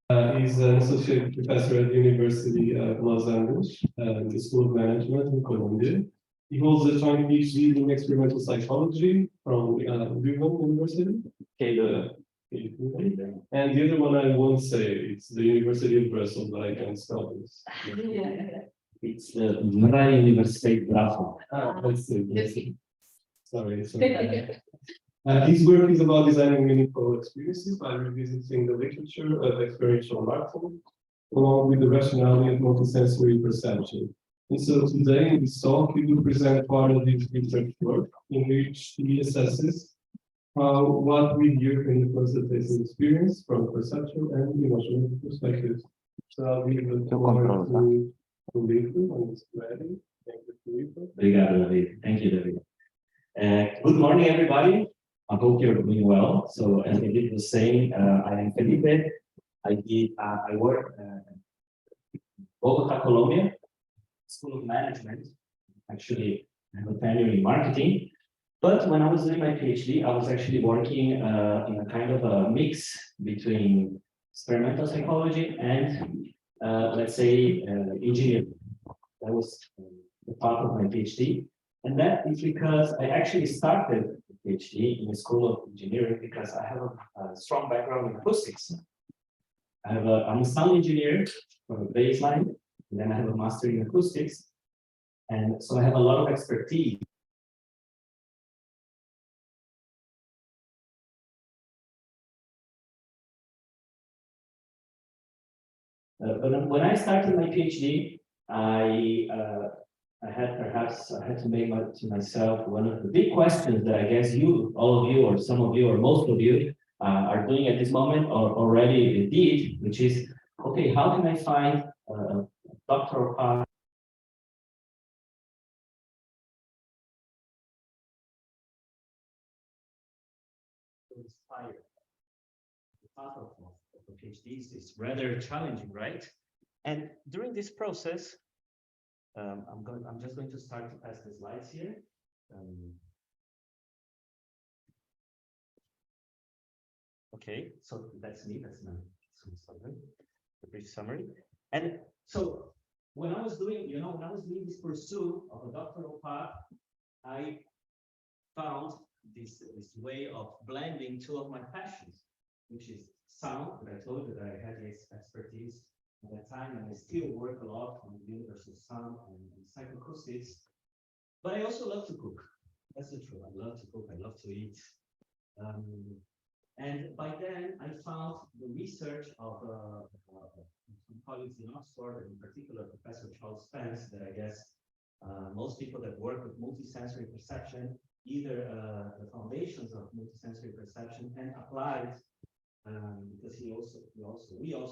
He's an associate professor at the University of Los Angeles, the School of Management in Colombia. He holds a joint PhD in experimental psychology from LISBON University. And the other one I won't say, it's the University of Brussels, but I can spell this. It's the Vrije Universiteit Brussels. That's it. Sorry. His work is about designing meaningful experiences by revisiting the literature of experiential marketing, along with the rationality of multisensory perception. And so today in this talk, we will present part of his research work in which he assesses how what we hear can influence the tasting experience from perceptual and emotional perspectives. So I'll give the floor to Felipe when it's ready. Thank you, Felipe. Obrigado, David. Thank you, David. Good morning, everybody. I hope you're doing well. So, as David was saying, I am Felipe. I work in Bogota, Colombia, School of Management. Actually, I have a tenure in marketing. But when I was doing my PhD, I was actually working in a kind of a mix between experimental psychology and, let's say, engineering. That was the part of my PhD. And that is because I actually started the PhD in the School of Engineering because I have a strong background in acoustics. I'm a sound engineer from a baseline, and then I have a master in acoustics. And so I have a lot of expertise. But when I started my PhD, I had to make to myself one of the big questions that I guess all of you, or some of you, or most of you are doing at this moment, or already did, which is, okay, how can I find a doctoral path? To inspire. The path of the PhD is rather challenging, right? And during this process, I'm just going to start to pass the slides here. Okay, so that's me. That's my the brief summary. And so when I was doing, when I was doing this pursuit of a doctoral path, I found this way of blending two of my passions, which is sound, that I told you that I had this expertise at that time, and I still work a lot on universal sound and psychoacoustics. But I also love to cook. That's the truth. I love to cook. I love to eat. And by then, I found the research of some colleagues in Oxford, and in particular Professor Charles Spence, that I guess most people that work with multisensory perception, either the foundations of multisensory perception and applied, because we also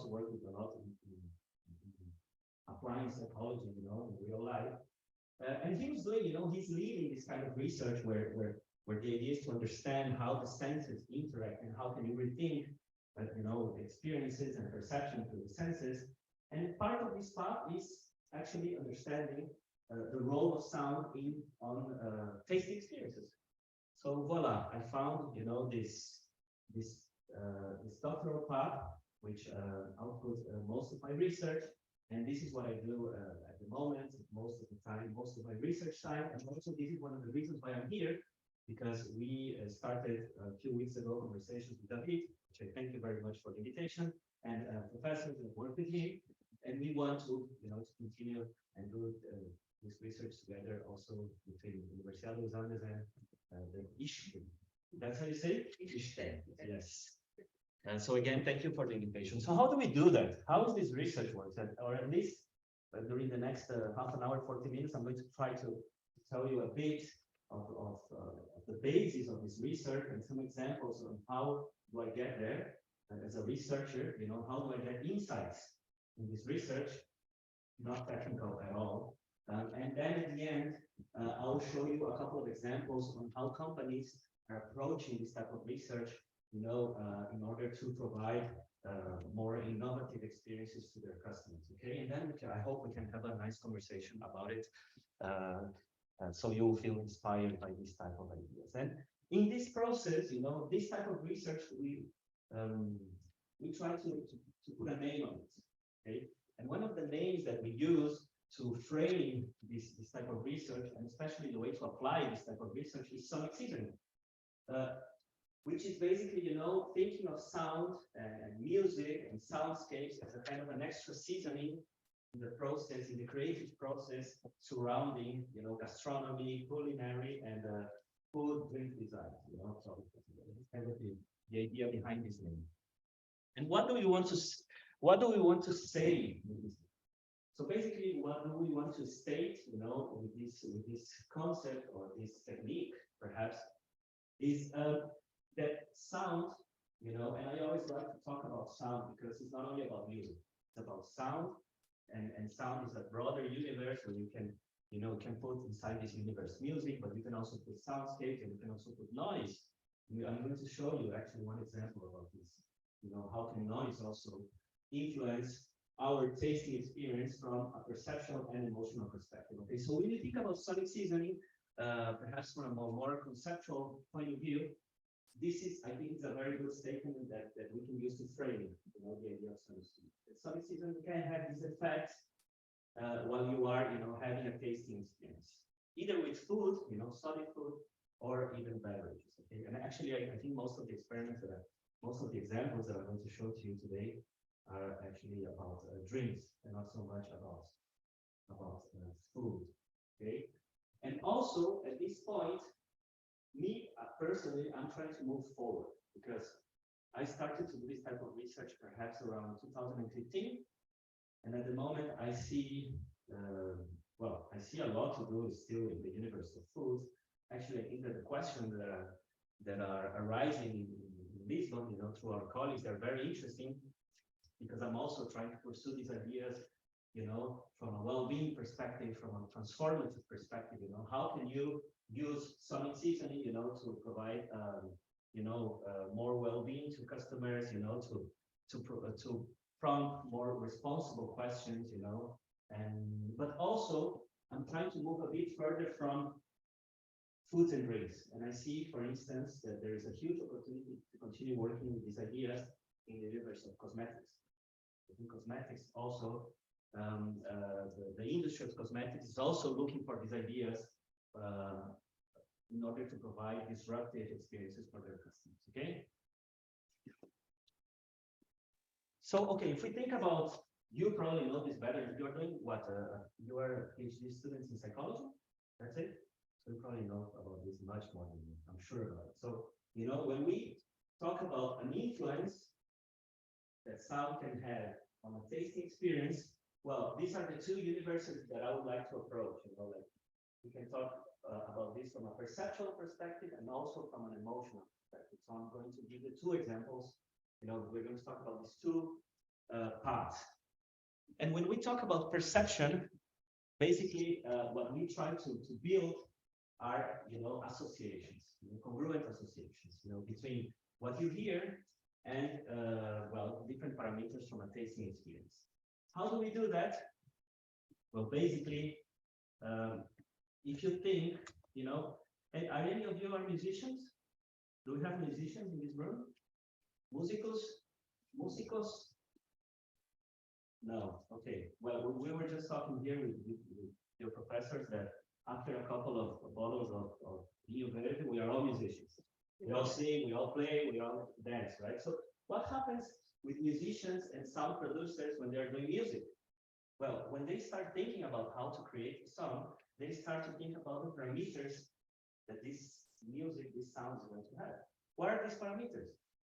work with a lot in applying psychology, in real life. And he was doing, he's leading this kind of research where the idea is to understand how the senses interact and how can you rethink, experiences and perception through the senses. And part of this path is actually understanding the role of sound on tasting experiences. So voila, I found, this doctoral path, which outputs most of my research. And this is what I do at the moment, most of the time, most of my research time. And also, this is one of the reasons why I'm here, because we started a few weeks ago conversations with David, which I thank you very much for the invitation, and professors that work with me. And we want to, to continue and do this research together also between Universidad of Los Andes and the ISCTE. That's how you say it? ISCTE. Yes. And so again, thank you for the invitation. So how do we do that? How does this research work? Or at least during the next half an hour, 40 minutes, I'm going to try to tell you a bit of the basis of this research and some examples on how do I get there as a researcher, how do I get insights in this research, not technical at all. And then at the end, I'll show you a couple of examples on how companies are approaching this type of research, in order to provide more innovative experiences to their customers. Okay, and then I hope we can have a nice conversation about it, so you'll feel inspired by this type of ideas. And in this process, this type of research, we try to put a name on it. Okay, and one of the names that we use to frame this type of research, and especially the way to apply this type of research, is sonic seasoning, which is basically, you know, thinking of sound and music and soundscapes as a kind of an extra seasoning in the process, in the creative process surrounding, you know, gastronomy, culinary, and food, drink design. You know, so it's kind of the idea behind this name. And what do we want to say with this? So basically, what do we want to state, you know, with this concept or this technique, perhaps, is that sound, you know, and I always like to talk about sound because it's not only about music, it's about sound, and sound is a broader universe where you can, you know, can put inside this universe music, but you can also put soundscape and you can also put noise. I'm going to show you actually one example about this. You know, how can noise also influence our tasting experience from a perceptual and emotional perspective. Okay, so when you think about sonic seasoning, perhaps from a more conceptual point of view, this is, I think, it's a very good statement that we can use to frame, you know, the idea of sonic seasoning. Sonic seasoning can have this effect while you are, you know, having a tasting experience, either with food, you know, solid food, or even beverages. Okay, and actually, I think most of the experiments most of the examples that I'm going to show to you today are actually about drinks and not so much about food. Okay, and also at this point, me personally, I'm trying to move forward because I started to do this type of research perhaps around 2015, and at the moment I see I see a lot to do still in the universe of food. Actually, I think that the questions that are arising in Lisbon, you know, through our colleagues, they're very interesting because I'm also trying to pursue these ideas, you know, from a well-being perspective, from a transformative perspective. You know, how can you use sonic seasoning, you know, to provide, more well-being to customers, you know, to prompt more responsible questions, you know, but also I'm trying to move a bit further from foods and drinks. And I see, for instance, that there is a huge opportunity to continue working with these ideas in the universe of cosmetics. In cosmetics also, the industry of cosmetics is also looking for these ideas in order to provide disruptive experiences for their customers, okay? So, okay, if we think about, you probably know this better, you're doing what? You are PhD students in psychology, that's it? So you probably know about this much more than me, I'm sure about it. So, you know, when we talk about an influence that sound can have on a tasting experience, well, these are the two universes that I would like to approach. You know, like we can talk about this from a perceptual perspective and also from an emotional perspective. So I'm going to give you two examples. You know, we're going to talk about these two paths. And when we talk about perception, basically what we try to build are, you know, associations, you know, congruent associations, you know, between what you hear and, different parameters from a tasting experience. How do we do that? Well, basically, if you think, you know, are any of you are musicians? Do we have musicians in this room? Musicos? No. Okay. Well, we were just talking here with your professors that after a couple of bottles of Rio Verde, we are all musicians. We all sing, we all play, we all dance, right? So what happens with musicians and sound producers when they're doing music? Well, when they start thinking about how to create a song, they start to think about the parameters that this music, this sound is going to have. What are these parameters?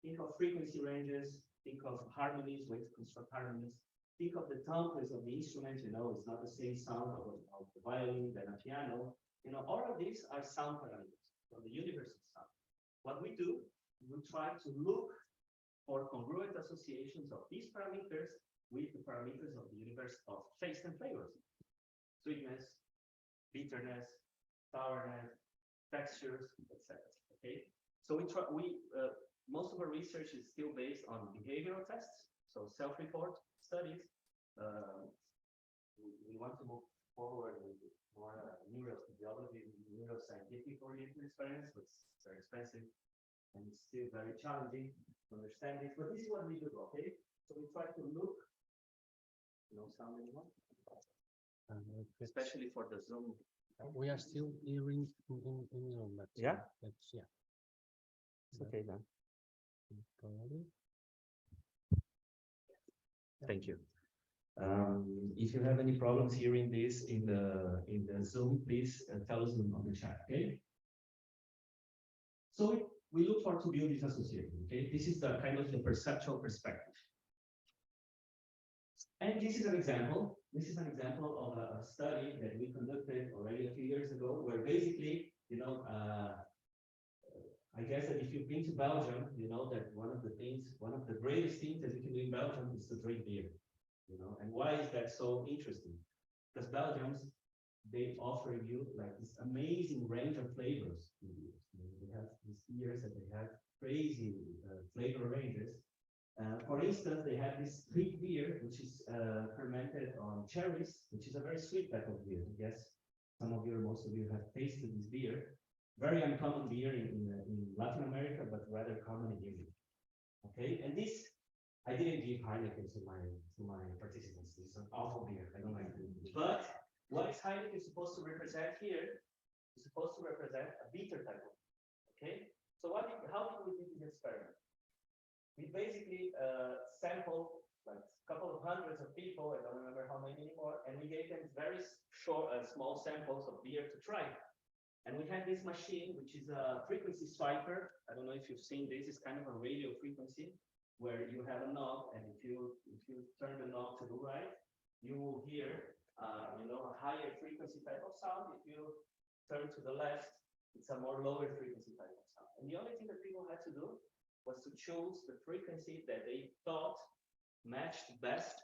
Think of frequency ranges, think of harmonies, way to construct harmonies, think of the timbres of the instrument, you know, it's not the same sound of the violin than a piano. You know, all of these are sound parameters of the universe of sound. What we do, we try to look for congruent associations of these parameters with the parameters of the universe of taste and flavors. Sweetness, bitterness, sourness, textures, etc. Okay, so most of our research is still based on behavioral tests, so self-report studies. We want to move forward with more neurophysiology, neuroscientific oriented experiments, but it's very expensive and it's still very challenging. understand this, but this is what we do, okay? So we try to look, sound anyone? Especially for the Zoom. We are still hearing in Zoom, but Yeah? That's, yeah. It's okay then. Probably. Thank you. If you have any problems hearing this in the Zoom, please tell us on the chat, okay? So we look for to build this association, okay? This is the kind of the perceptual perspective. And this is an example. This is an example of a study that we conducted already a few years ago, where basically, I guess that if you've been to Belgium, you know that one of the greatest things that you can do in Belgium is to drink beer. And why is that so interesting? Because Belgians, they offer you like this amazing range of flavors. They have these beers that they have crazy flavor ranges. For instance, they have this sweet beer, which is fermented on cherries, which is a very sweet type of beer. I guess most of you have tasted this beer. Very uncommon beer in Latin America, but rather common in Europe. Okay, and this, I didn't give Heineken to my participants. This is an awful beer. I don't like it. But what is Heineken supposed to represent here? It's supposed to represent a bitter type of beer. Okay, so how did we do this experiment? We basically sampled like a couple of hundreds of people, I don't remember how many anymore, and we gave them very short, small samples of beer to try. And we had this machine, which is a frequency swiper. I don't know if you've seen this. It's kind of a radio frequency where you have a knob, and if you turn the knob to the right, you will hear a higher frequency type of sound. If you turn to the left, it's a more lower frequency type of sound. And the only thing that people had to do was to choose the frequency that they thought matched best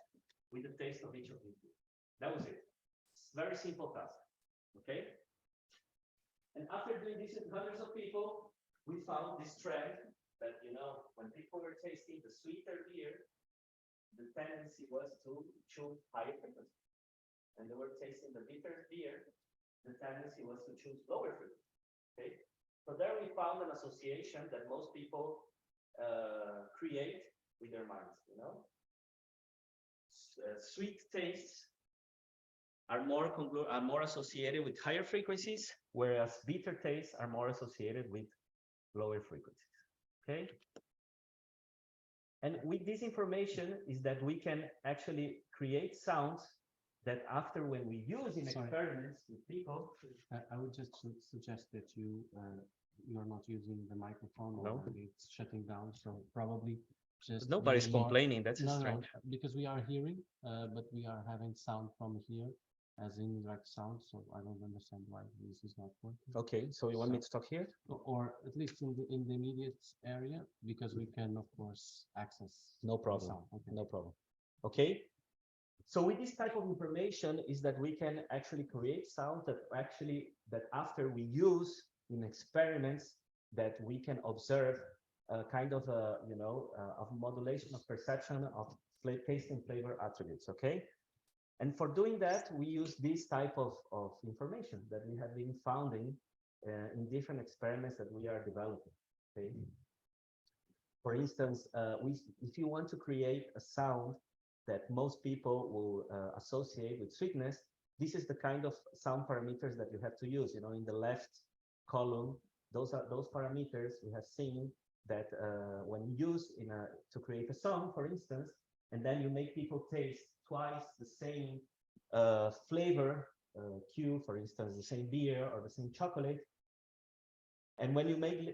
with the taste of each of these. That was it. It's a very simple task. Okay. And after doing this with hundreds of people, we found this trend that, when people were tasting the sweeter beer, the tendency was to choose higher frequency. And they were tasting the bitter beer, the tendency was to choose lower frequency. Okay? So there we found an association that most people create with their minds, Sweet tastes are more associated with higher frequencies, whereas bitter tastes are more associated with lower frequencies. Okay. And with this information is that we can actually create sounds that after when we use in experiments with people. I would just suggest that you are not using the microphone, or it's shutting down. So probably just nobody's complaining. That's strange. No, because we are hearing, but we are having sound from here as indirect sound. So I don't understand why this is not working. Okay, so you want me to talk here, or at least in the immediate area, because we can of course access. No problem. Sound. Okay. No problem. Okay. So with this type of information is that we can actually create sounds that after we use in experiments that we can observe a kind of of modulation of perception of taste and flavor attributes. Okay. And for doing that, we use this type of information that we have been founding in different experiments that we are developing. Okay. For instance, if you want to create a sound that most people will associate with sweetness, this is the kind of sound parameters that you have to use. In the left column, those parameters we have seen that when you use to create a song, for instance, and then you make people taste twice the same flavor cue, for instance, the same beer or the same chocolate. And when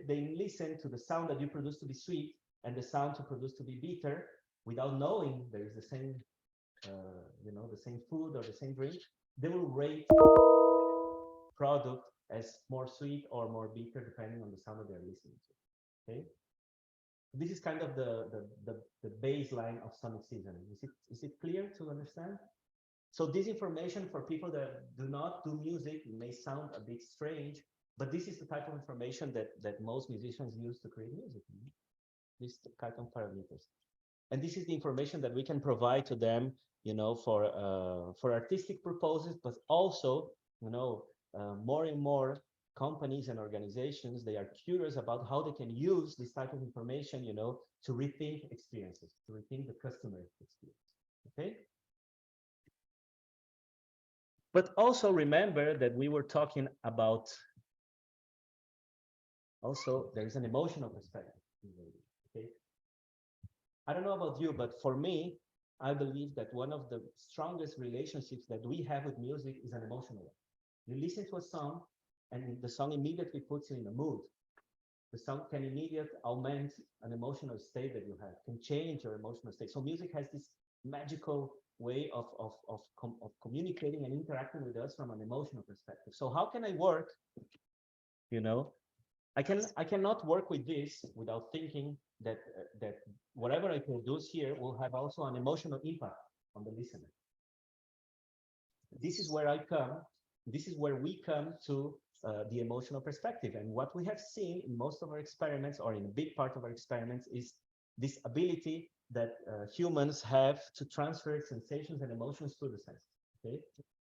they listen to the sound that you produce to be sweet and the sound to produce to be bitter, without knowing there is the same, the same food or the same drink, they will rate product as more sweet or more bitter, depending on the sound that they're listening to. Okay. This is kind of the baseline of sonic seasoning. Is it clear to understand? So this information for people that do not do music may sound a bit strange, but this is the type of information that most musicians use to create music. This type of parameters. And this is the information that we can provide to them, for artistic purposes, but also, more and more companies and organizations, they are curious about how they can use this type of information, you know, to rethink experiences, to rethink the customer experience. Okay. But also remember that we were talking about, also there is an emotional perspective. Okay. I don't know about you, but for me, I believe that one of the strongest relationships that we have with music is an emotional one. You listen to a song and the song immediately puts you in a mood. The song can immediately augment an emotional state that you have, can change your emotional state. So music has this magical way of communicating and interacting with us from an emotional perspective. So how can I work? You know, I cannot work with this without thinking that that whatever I produce here will have also an emotional impact on the listener. This is where I come. This is where we come to the emotional perspective. And what we have seen in most of our experiments, or in a big part of our experiments, is this ability that humans have to transfer sensations and emotions through the senses. Okay,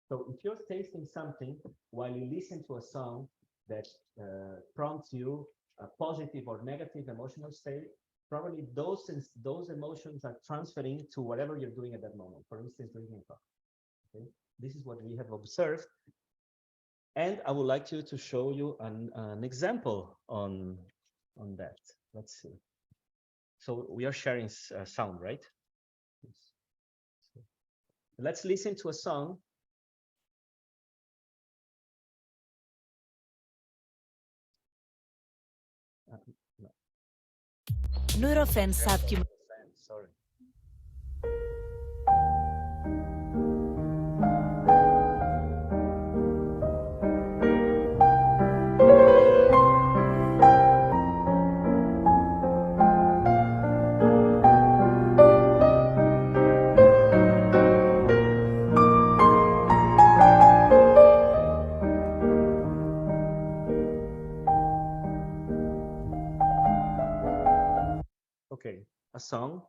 so if you're tasting something while you listen to a song that prompts you a positive or negative emotional state, probably those emotions are transferring to whatever you're doing at that moment. For instance, drinking coffee. Okay, this is what we have observed. And I would like to show you an example on that. Let's see. So we are sharing sound, right? So let's listen to a song. No. Nurofen sapt Sorry. Okay, a song.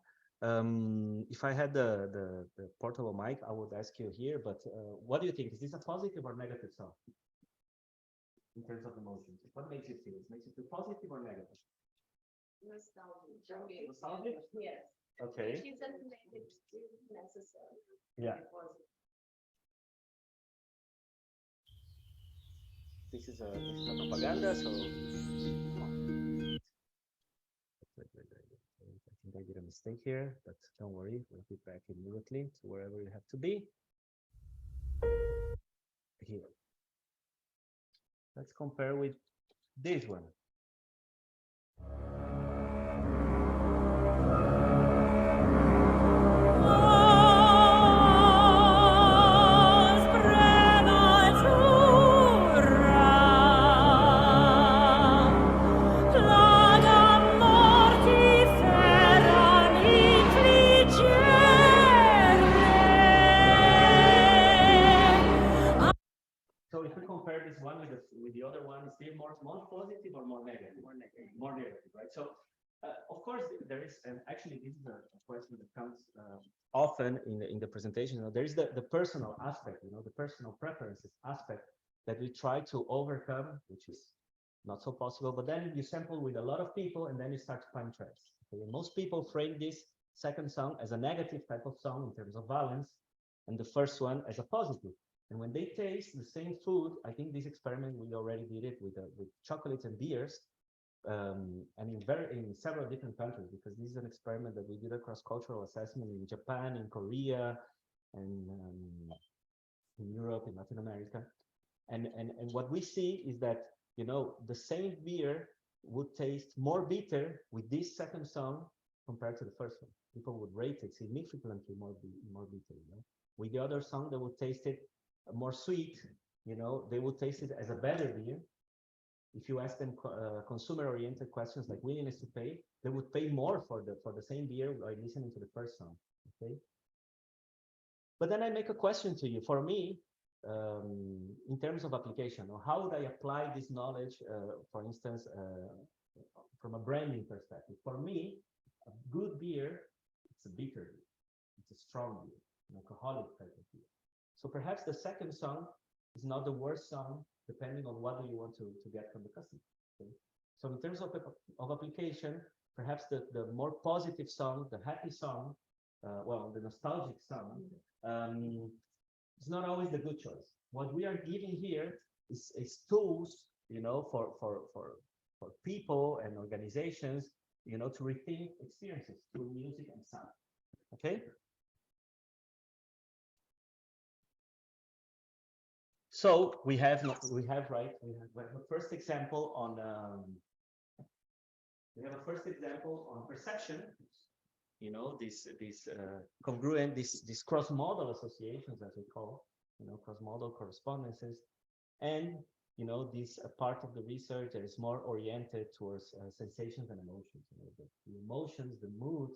If I had the portable mic, I would ask you here, but what do you think? Is this a positive or negative song? In terms of emotions, what makes you feel? It makes you feel positive or negative? Nostalgic. Nostalgic? Yes. Okay. She doesn't make it necessary. Yeah. This is a propaganda, so I think I did a mistake here, but don't worry, we'll be back immediately to wherever you have to be. Here. Let's compare with this one. So if we compare this one with the other one, is it more positive or more negative? More negative, right? So of course there is, and actually this is a question that comes often in the presentation. You know, there is the personal aspect, you know, the personal preferences aspect that we try to overcome, which is not so possible. But then you sample with a lot of people, and then you start to find trends. Okay? Most people frame this second song as a negative type of song in terms of valence, and the first one as a positive. And when they taste the same food, I think this experiment, we already did it with chocolates and beers, and in several different countries, because this is an experiment that we did across cultural assessment in Japan, in Korea, and in Europe, in Latin America. And what we see is that, you know, the same beer would taste more bitter with this second song compared to the first one. People would rate it significantly more bitter, you know. With the other song, they would taste it more sweet, you know, they would taste it as a better beer. If you ask them consumer-oriented questions like willingness to pay, they would pay more for the same beer by listening to the first song. Okay. But then I make a question to you. For me, in terms of application, or how would I apply this knowledge, for instance, from a branding perspective? For me, a good beer, it's a bitter beer, it's a strong beer, an alcoholic type of beer. So perhaps the second song is not the worst song, depending on what do you want to get from the customer. Okay? So in terms of application, perhaps the more positive song, the happy song, well, the nostalgic song, it's not always the good choice. What we are giving here is tools, you know, for people and organizations, you know, to rethink experiences through music and sound. Okay. So we have a first example on perception. You know, this congruent, this cross-modal associations, as we call, you know, cross-modal correspondences, and you know, this part of the research that is more oriented towards sensations and emotions. You know, the emotions, the mood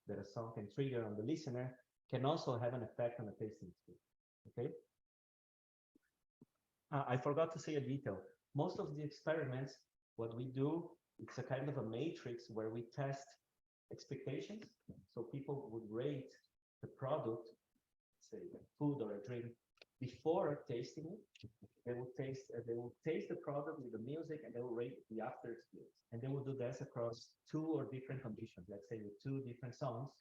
that a song can trigger on the listener can also have an effect on the tasting experience. Okay. I forgot to say a detail. Most of the experiments, what we do, it's a kind of a matrix where we test expectations. So people would rate the product, say a food or a drink, before tasting it. They will taste the product with the music, and they will rate the after experience. And they will do this across 2 or different conditions, let's say with 2 different songs.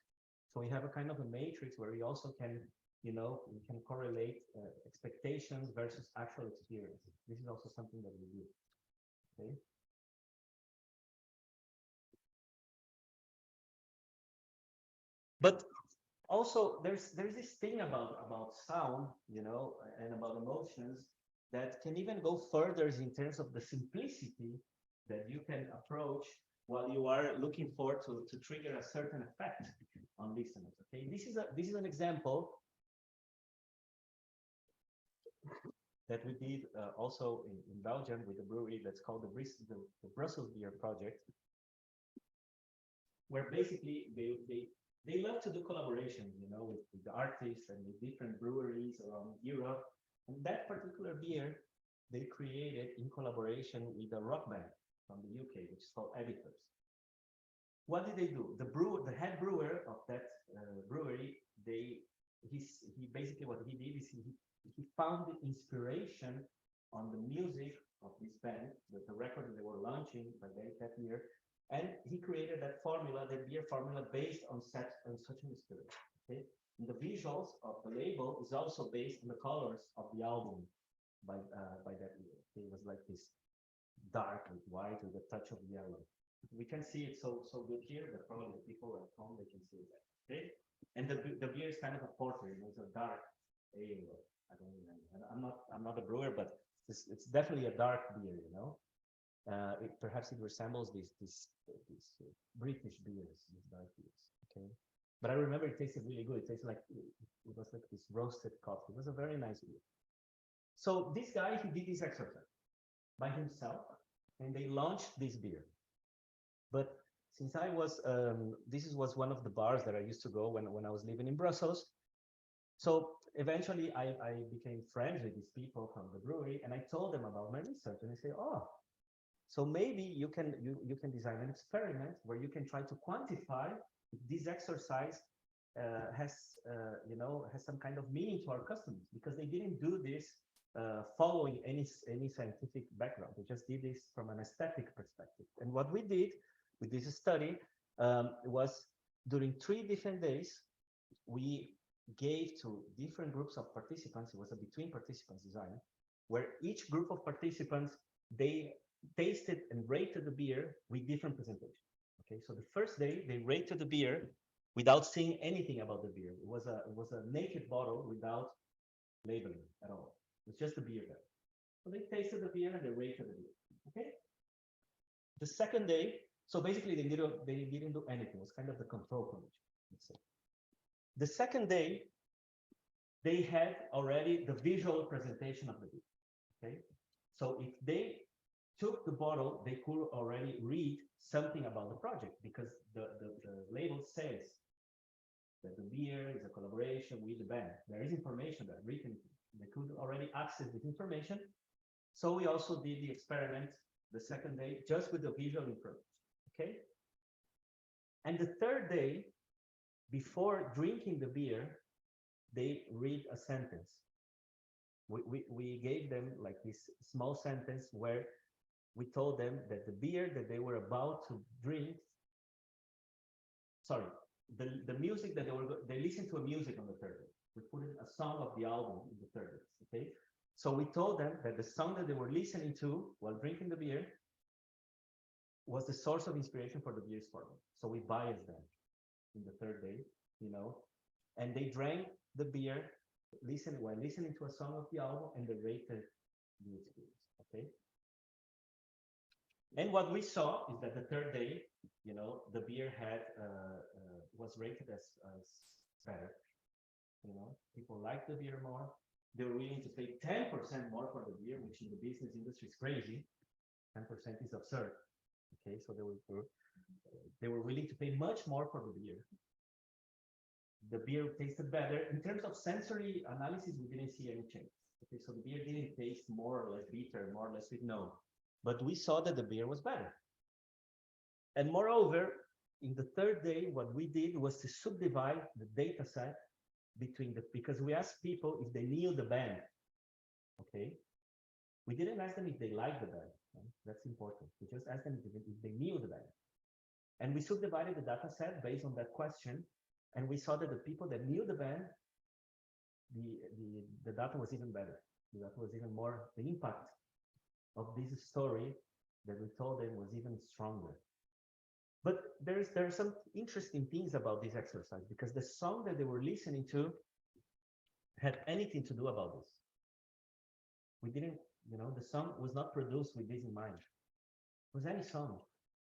So we have a kind of a matrix where we also can, you know, we can correlate expectations versus actual experience. This is also something that we do. Okay. But also there's this thing about sound, you know, and about emotions that can even go further in terms of the simplicity that you can approach while you are looking for to trigger a certain effect on listeners. Okay, this is an example that we did also in Belgium with a brewery that's called the Brussels Beer Project, where basically they love to do collaboration, you know, with the artists and with different breweries around Europe. And that particular beer they created in collaboration with a rock band from the UK, which is called Editors. What did they do? The head brewer of that brewery, he basically what he did is he found the inspiration on the music of this band, the record that they were launching by that year, and he created that formula, that beer formula, based on such an inspiration. Okay, and the visuals of the label is also based on the colors of the album by that year. It was like this dark with white with a touch of yellow. We can see it so good here, but probably people at home they can see it. Okay, and the beer is kind of a porter. It's a dark ale. I don't remember. I'm not a brewer, but it's definitely a dark beer. You know, perhaps it resembles these British beers, these dark beers. Okay, but I remember it tasted really good. It tasted like it was like this roasted coffee. It was a very nice beer. So this guy, he did this exercise by himself, and they launched this beer. But since I was, this was one of the bars that I used to go when I was living in Brussels. So eventually I became friends with these people from the brewery, and I told them about my research, and they say, oh, so maybe you can design an experiment where you can try to quantify if this exercise has some kind of meaning to our customers, because they didn't do this following any scientific background. They just did this from an aesthetic perspective. And what we did with this study was during 3 different days, we gave to different groups of participants, it was a between participants design, where each group of participants, they tasted and rated the beer with different presentations. Okay, so the first day they rated the beer without saying anything about the beer. It was a naked bottle without labeling at all. It's just the beer there. So they tasted the beer and they rated the beer. Okay. The second day, so basically they didn't do anything. It was kind of the control condition, let's say. The second day, they had already the visual presentation of the beer. Okay. So if they took the bottle, they could already read something about the project, because the label says that the beer is a collaboration with the band. There is information that written. They could already access this information. So we also did the experiment the second day just with the visual information. Okay. And the third day, before drinking the beer, they read a sentence. we gave them like this small sentence where we told them that the beer that they were about to drink, sorry, the music that they listened to a music on the third day. We put in a song of the album in the third day, okay? So we told them that the song that they were listening to while drinking the beer was the source of inspiration for the beer's formula. So we biased them in the third day, you know, and they drank the beer while listening to a song of the album, and they rated the experience, okay? And what we saw is that the third day, you know, the beer was rated as better. You know, people liked the beer more. They were willing to pay 10% more for the beer, which in the business industry is crazy. 10% is absurd. Okay, so they were willing to pay much more for the beer. The beer tasted better. In terms of sensory analysis, we didn't see any change. Okay, so the beer didn't taste more or less bitter, more or less sweet, no. But we saw that the beer was better. And moreover, in the third day, what we did was to subdivide the data set because we asked people if they knew the band, okay? We didn't ask them if they liked the band, right? That's important. We just asked them if they knew the band. And we subdivided the data set based on that question, and we saw that the people that knew the band, the data was even better. The data was even more, the impact of this story that we told them was even stronger. But there are some interesting things about this exercise, because the song that they were listening to had anything to do about this. We didn't, you know, the song was not produced with this in mind. It was any song.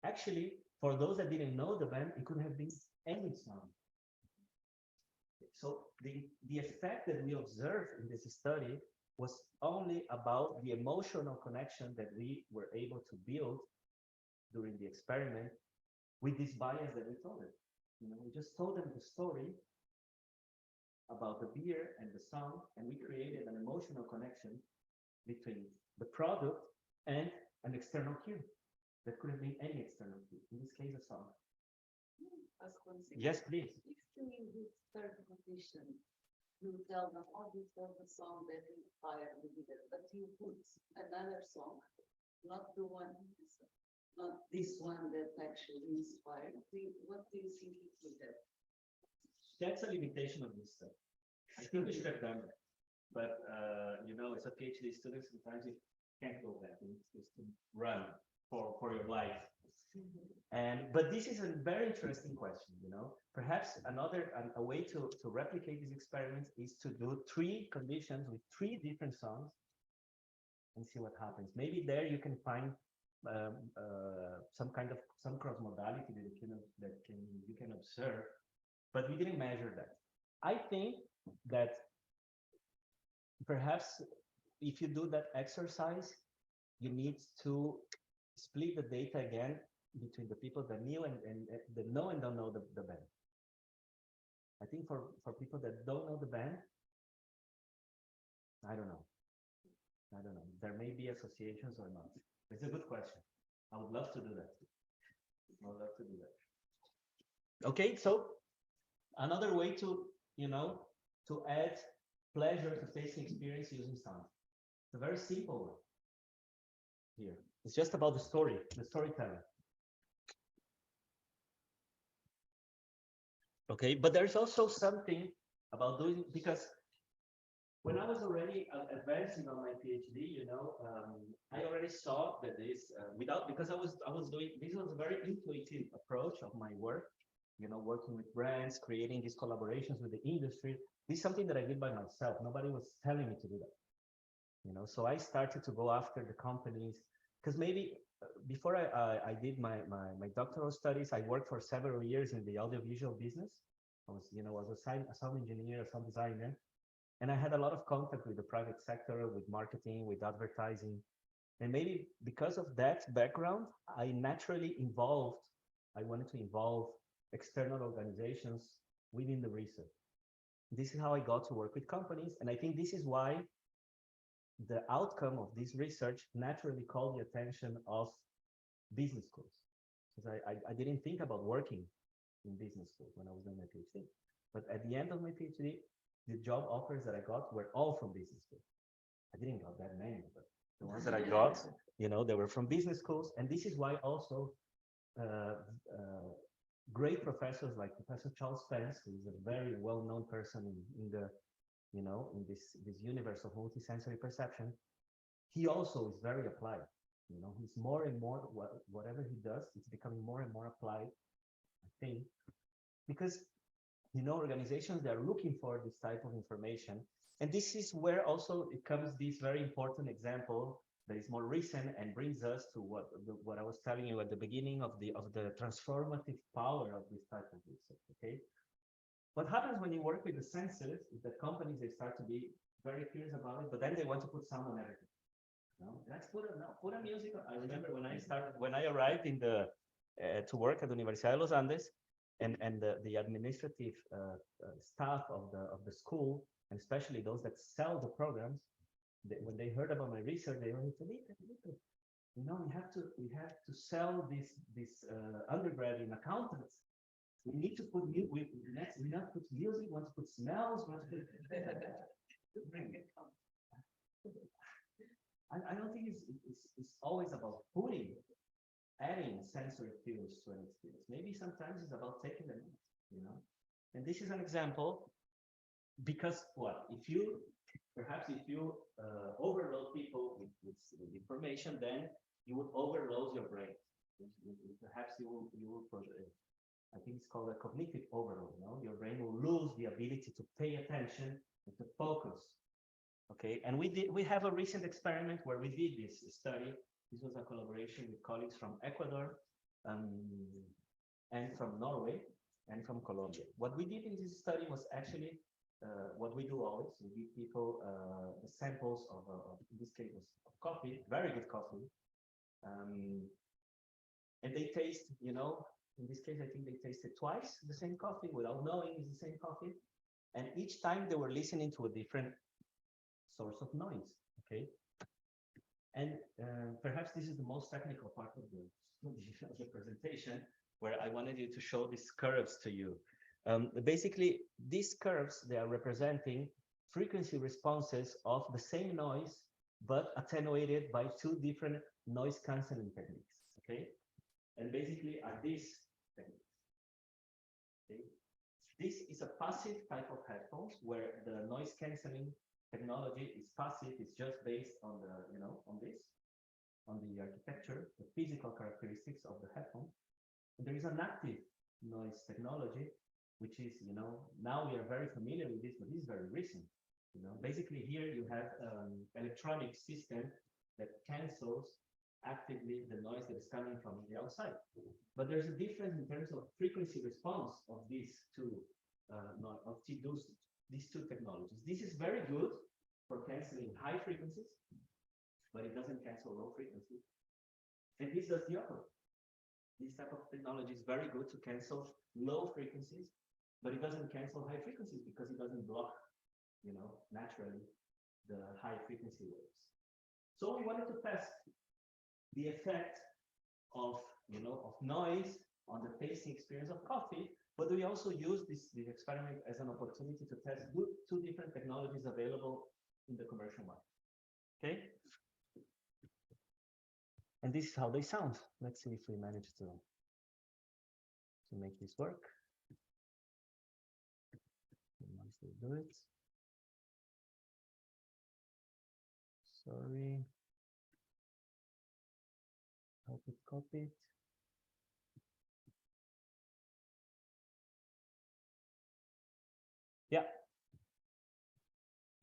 Actually, for those that didn't know the band, it could have been any song. So the effect that we observed in this study was only about the emotional connection that we were able to build during the experiment with this bias that we told them. You know, we just told them the story about the beer and the song, and we created an emotional connection between the product and an external cue. That could have been any external cue, in this case, a song. Yes, please. If during this third condition, you tell them, oh, this was the song that inspired the leader, but you put another song, not the one, not this one that actually inspired. What do you think you put there? That's a limitation of this stuff. I think we should have done that. But, you know, as a PhD student, sometimes you can't go back. It's just to run for your life. But this is a very interesting question, you know. Perhaps a way to replicate these experiments is to do 3 conditions with 3 different songs and see what happens. Maybe there you can find some cross modality that you can observe, but we didn't measure that. I think that perhaps if you do that exercise, you need to split the data again between the people that knew and that know and don't know the band. I think for people that don't know the band, I don't know. There may be associations or not. It's a good question. I would love to do that. Okay, so another way to, you know, to add pleasure to tasting experience using sound. It's a very simple one here. It's just about the storytelling. Okay, but there's also something about doing, because when I was already advancing on my PhD, you know, I already saw that this because I was doing, this was a very intuitive approach of my work, you know, working with brands, creating these collaborations with the industry. This is something that I did by myself. Nobody was telling me to do that, you know. So I started to go after the companies, because maybe before I did my doctoral studies, I worked for several years in the audiovisual business. I was, you know, a sound engineer, a sound designer. And I had a lot of contact with the private sector, with marketing, with advertising. And maybe because of that background, I wanted to involve external organizations within the research. This is how I got to work with companies. And I think this is why the outcome of this research naturally called the attention of business schools. Because I didn't think about working in business schools when I was doing my PhD. But at the end of my PhD, the job offers that I got were all from business school. I didn't got that many, but the ones that I got, they were from business schools. And this is why also great professors like Professor Charles Spence, who is a very well-known person in the, in this universe of multisensory perception, he also is very applied. He's more and more, whatever he does, it's becoming more and more applied, I think, because, organizations, they're looking for this type of information. And this is where also it comes this very important example that is more recent and brings us to what I was telling you at the beginning of the transformative power of this type of research, okay? What happens when you work with the senses is that companies, they start to be very curious about it, but then they want to put sound on everything. Let's put a music on. I remember when I arrived to work at the Universidad de los Andes, and the administrative staff of the school, and especially those that sell the programs, when they heard about my research, they were Felipe, we have to sell this undergrad in accountants. We need to put we not put music, we want to put smells, we want to bring it. I don't think it's always about adding sensory cues to an experience. Maybe sometimes it's about taking them out, And this is an example, because if you overload people with information, then you would overload your brain. Perhaps you will I think it's called a cognitive overload. Your brain will lose the ability to pay attention and to focus. Okay, and we have a recent experiment where we did this study. This was a collaboration with colleagues from Ecuador and from Norway and from Colombia. What we did in this study was actually what we do always. We give people the samples of in this case, of coffee, very good coffee, and they taste, in this case, I think they tasted twice the same coffee without knowing it's the same coffee. And each time they were listening to a different source of noise, okay? And perhaps this is the most technical part of the presentation, where I wanted you to show these curves to you. Basically, these curves, they are representing frequency responses of the same noise, but attenuated by two different noise canceling techniques, okay? And basically are these techniques, okay? This is a passive type of headphones where the noise canceling technology is passive. It's just based on the, on the architecture, the physical characteristics of the headphone. And there is an active noise technology, which is, now we are very familiar with this, but this is very recent. Basically here you have electronic system that cancels actively the noise that is coming from the outside. But there's a difference in terms of frequency response of these two these two technologies. This is very good for canceling high frequencies, but it doesn't cancel low frequencies. And this does the opposite. This type of technology is very good to cancel low frequencies, but it doesn't cancel high frequencies because it doesn't block, naturally the high frequency waves. So we wanted to test the effect of, of noise on the tasting experience of coffee, but we also use this experiment as an opportunity to test two different technologies available in the commercial market. Okay? And this is how they sound. Let's see if we manage to make this work. Once they do it. Sorry. Hope it copied. Yeah.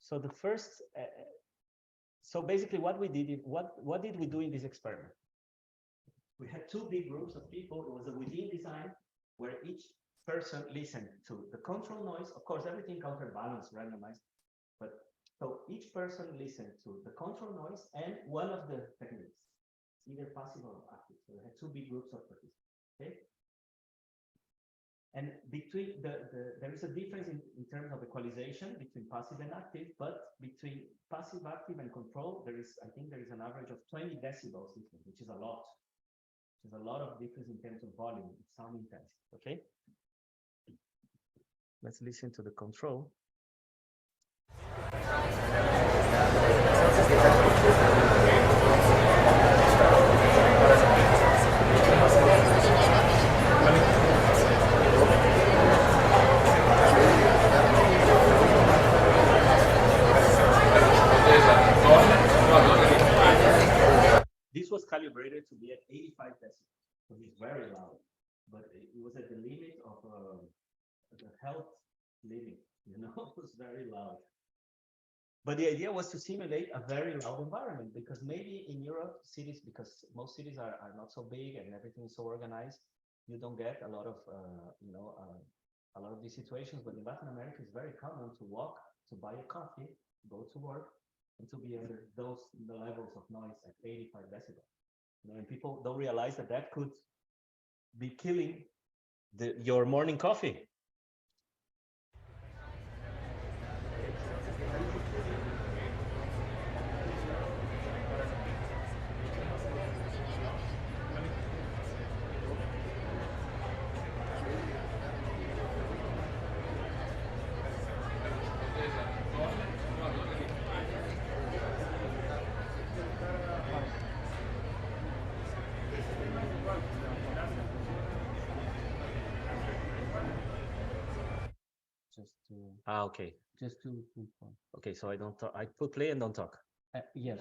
So the first, so basically what we did, what did we do in this experiment? We had two big groups of people. It was a within design where each person listened to the control noise. Of course, everything counterbalanced, randomized, but so each person listened to the control noise and one of the techniques, either passive or active. So we had two big groups of participants. Okay. And between there is a difference in terms of equalization between passive and active, but between passive, active, and control, I think there is an average of 20 decibels, which is a lot. There's a lot of difference in terms of volume, sound intensity. Okay. Let's listen to the control. health living, you know, it was very loud. But the idea was to simulate a very loud environment, because maybe in Europe, cities, because most cities are not so big and everything is so organized, you don't get a lot of, a lot of these situations. But in Latin America, it's very common to walk, to buy a coffee, go to work, and to be under the levels of noise at 85 decibels. You know, and people don't realize that that could be killing your morning coffee. Okay. Just to inform. Okay, so I don't talk. I put play and don't talk. Yes,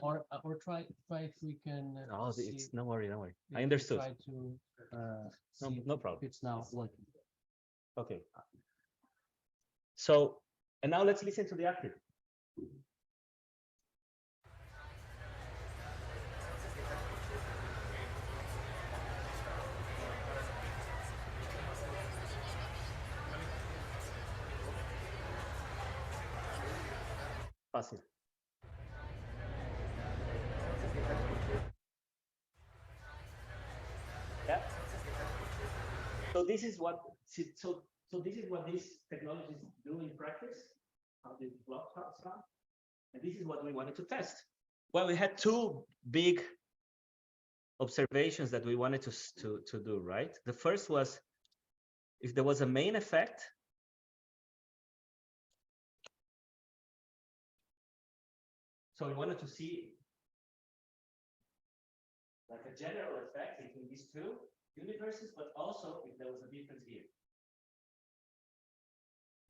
or try if we can. No, see it's no worry, no worry. if I we understood. Try to No, see no if problem. it's now working. Okay. So, and now let's listen to the active. Fácil. Yeah. So this is what this is what these technologies do in practice. How they block sound, and this is what we wanted to test. Well, we had two big observations that we wanted to do, right? The first was if there was a main effect. So we wanted to see like a general effect between these two universes, but also if there was a difference here.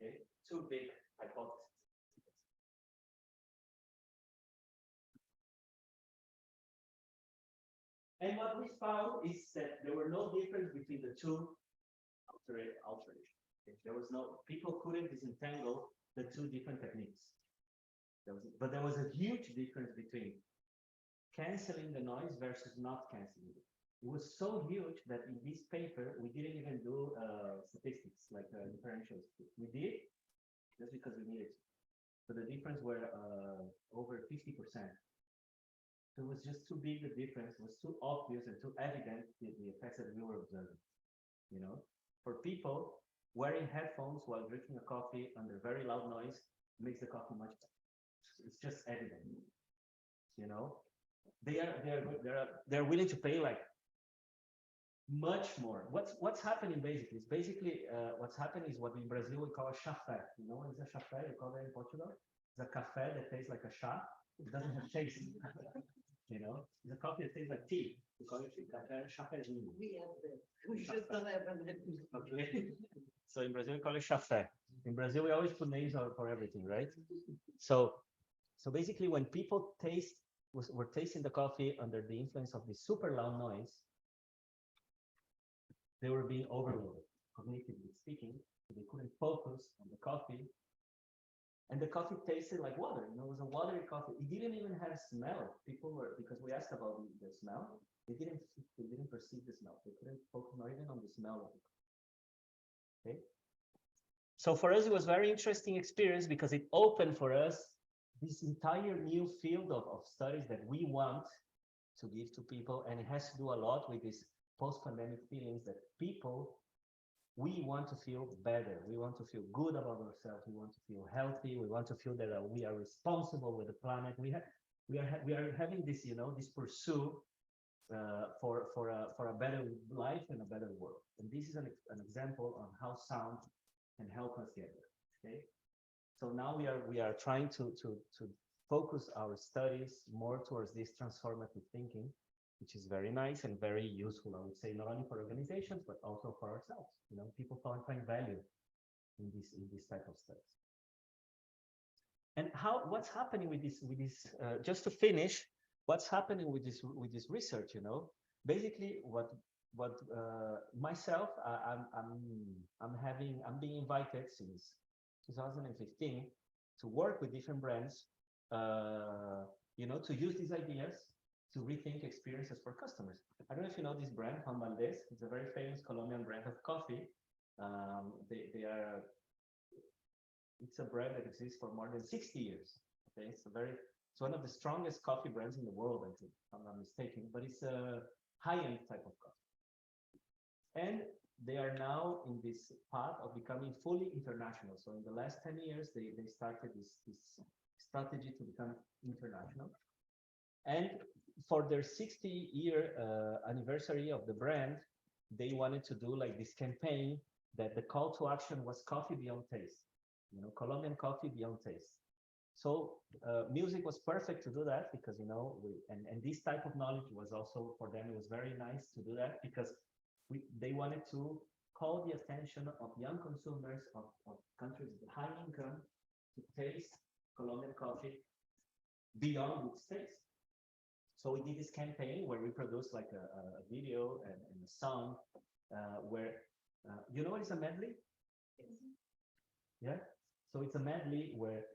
Okay, two big hypotheses. And what we found is that there were no difference between the two alterations. Okay? There was no, people couldn't disentangle the two different techniques. But there was a huge difference between canceling the noise versus not canceling it. It was so huge that in this paper, we didn't even do statistics like differentials. We did just because we needed to. So the difference were over 50%. So it was just too big a difference. It was too obvious and too evident the effects that we were observing. You know, for people, wearing headphones while drinking a coffee under very loud noise makes the coffee much better. It's just evident. You know, they're willing to pay like much more. What's happening basically is what's happening is what in Brazil we call a chafé. You know what is a chafé? You call it in Portugal? It's a café that tastes like a chá. It doesn't have taste. You know, it's a coffee that tastes like tea. We call it café chafézinho. We have that. We just don't have that. Okay. So in Brazil we call it chafé. In Brazil we always put names for everything, right? So basically when people were tasting the coffee under the influence of the super loud noise, they were being overloaded, cognitively speaking. So they couldn't focus on the coffee. And the coffee tasted like water. You know, it was a watery coffee. It didn't even have smell. Because we asked about the smell, they didn't perceive the smell. They couldn't focus not even on the smell of it. Okay. So for us, it was a very interesting experience because it opened for us this entire new field of studies that we want to give to people. And it has to do a lot with this post-pandemic feelings that people, we want to feel better. We want to feel good about ourselves. We want to feel healthy. We want to feel that we are responsible with the planet. We are having this, you know, this pursuit for a better life and a better world. And this is an example on how sound can help us get there. Okay. So now we are trying to focus our studies more towards this transformative thinking, which is very nice and very useful, I would say, not only for organizations, but also for ourselves. You know, people find value in this type of studies. And what's happening with this, just to finish, what's happening with this research, you know? Basically, what but myself, I'm being invited since 2015 to work with different brands, to use these ideas to rethink experiences for customers. I don't know if you know this brand, Juan Valdez. It's a very famous Colombian brand of coffee. It's a brand that exists for more than 60 years. Okay, it's one of the strongest coffee brands in the world, I think, if I'm not mistaken, but it's a high-end type of coffee. And they are now in this path of becoming fully international. So in the last 10 years, they started this strategy to become international. And for their 60-year anniversary of the brand, they wanted to do like this campaign that the call to action was coffee beyond taste, Colombian coffee beyond taste. So music was perfect to do that because, and this type of knowledge was also for them, it was very nice to do that because they wanted to call the attention of young consumers of countries with high income to taste Colombian coffee beyond its taste. So we did this campaign where we produced like a video and a song where, you know what is a medley? Yeah. So it's a medley where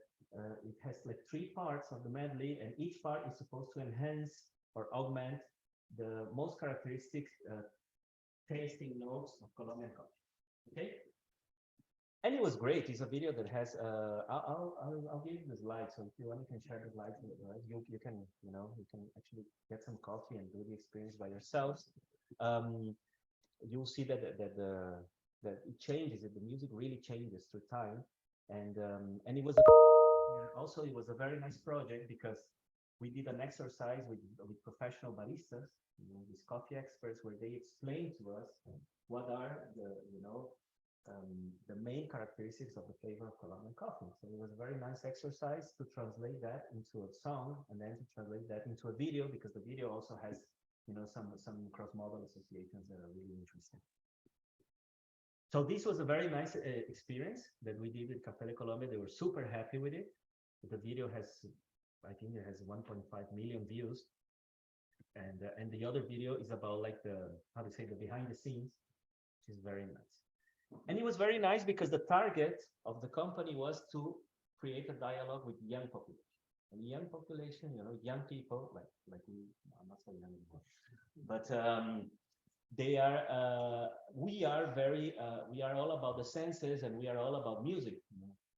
it has like 3 parts of the medley, and each part is supposed to enhance or augment the most characteristic tasting notes of Colombian coffee. Okay. And it was great. It's a video that has. I'll give you the slides. So if you want, you can share the slides. You can actually get some coffee and do the experience by yourselves. You'll see that it changes. That the music really changes through time, and it was also it was a very nice project because we did an exercise with professional baristas, these coffee experts, where they explained to us what are the main characteristics of the flavor of Colombian coffee. So it was a very nice exercise to translate that into a song and then to translate that into a video, because the video also has, some cross-modal associations that are really interesting. So this was a very nice experience that we did with Café de Colombia. They were super happy with it. The video has, I think it has 1.5 million views. And the other video is about like the behind the scenes, which is very nice. And it was very nice because the target of the company was to create a dialogue with young population. And young population, young people, like we, I'm not so young anymore, but we are all about the senses, and we are all about music.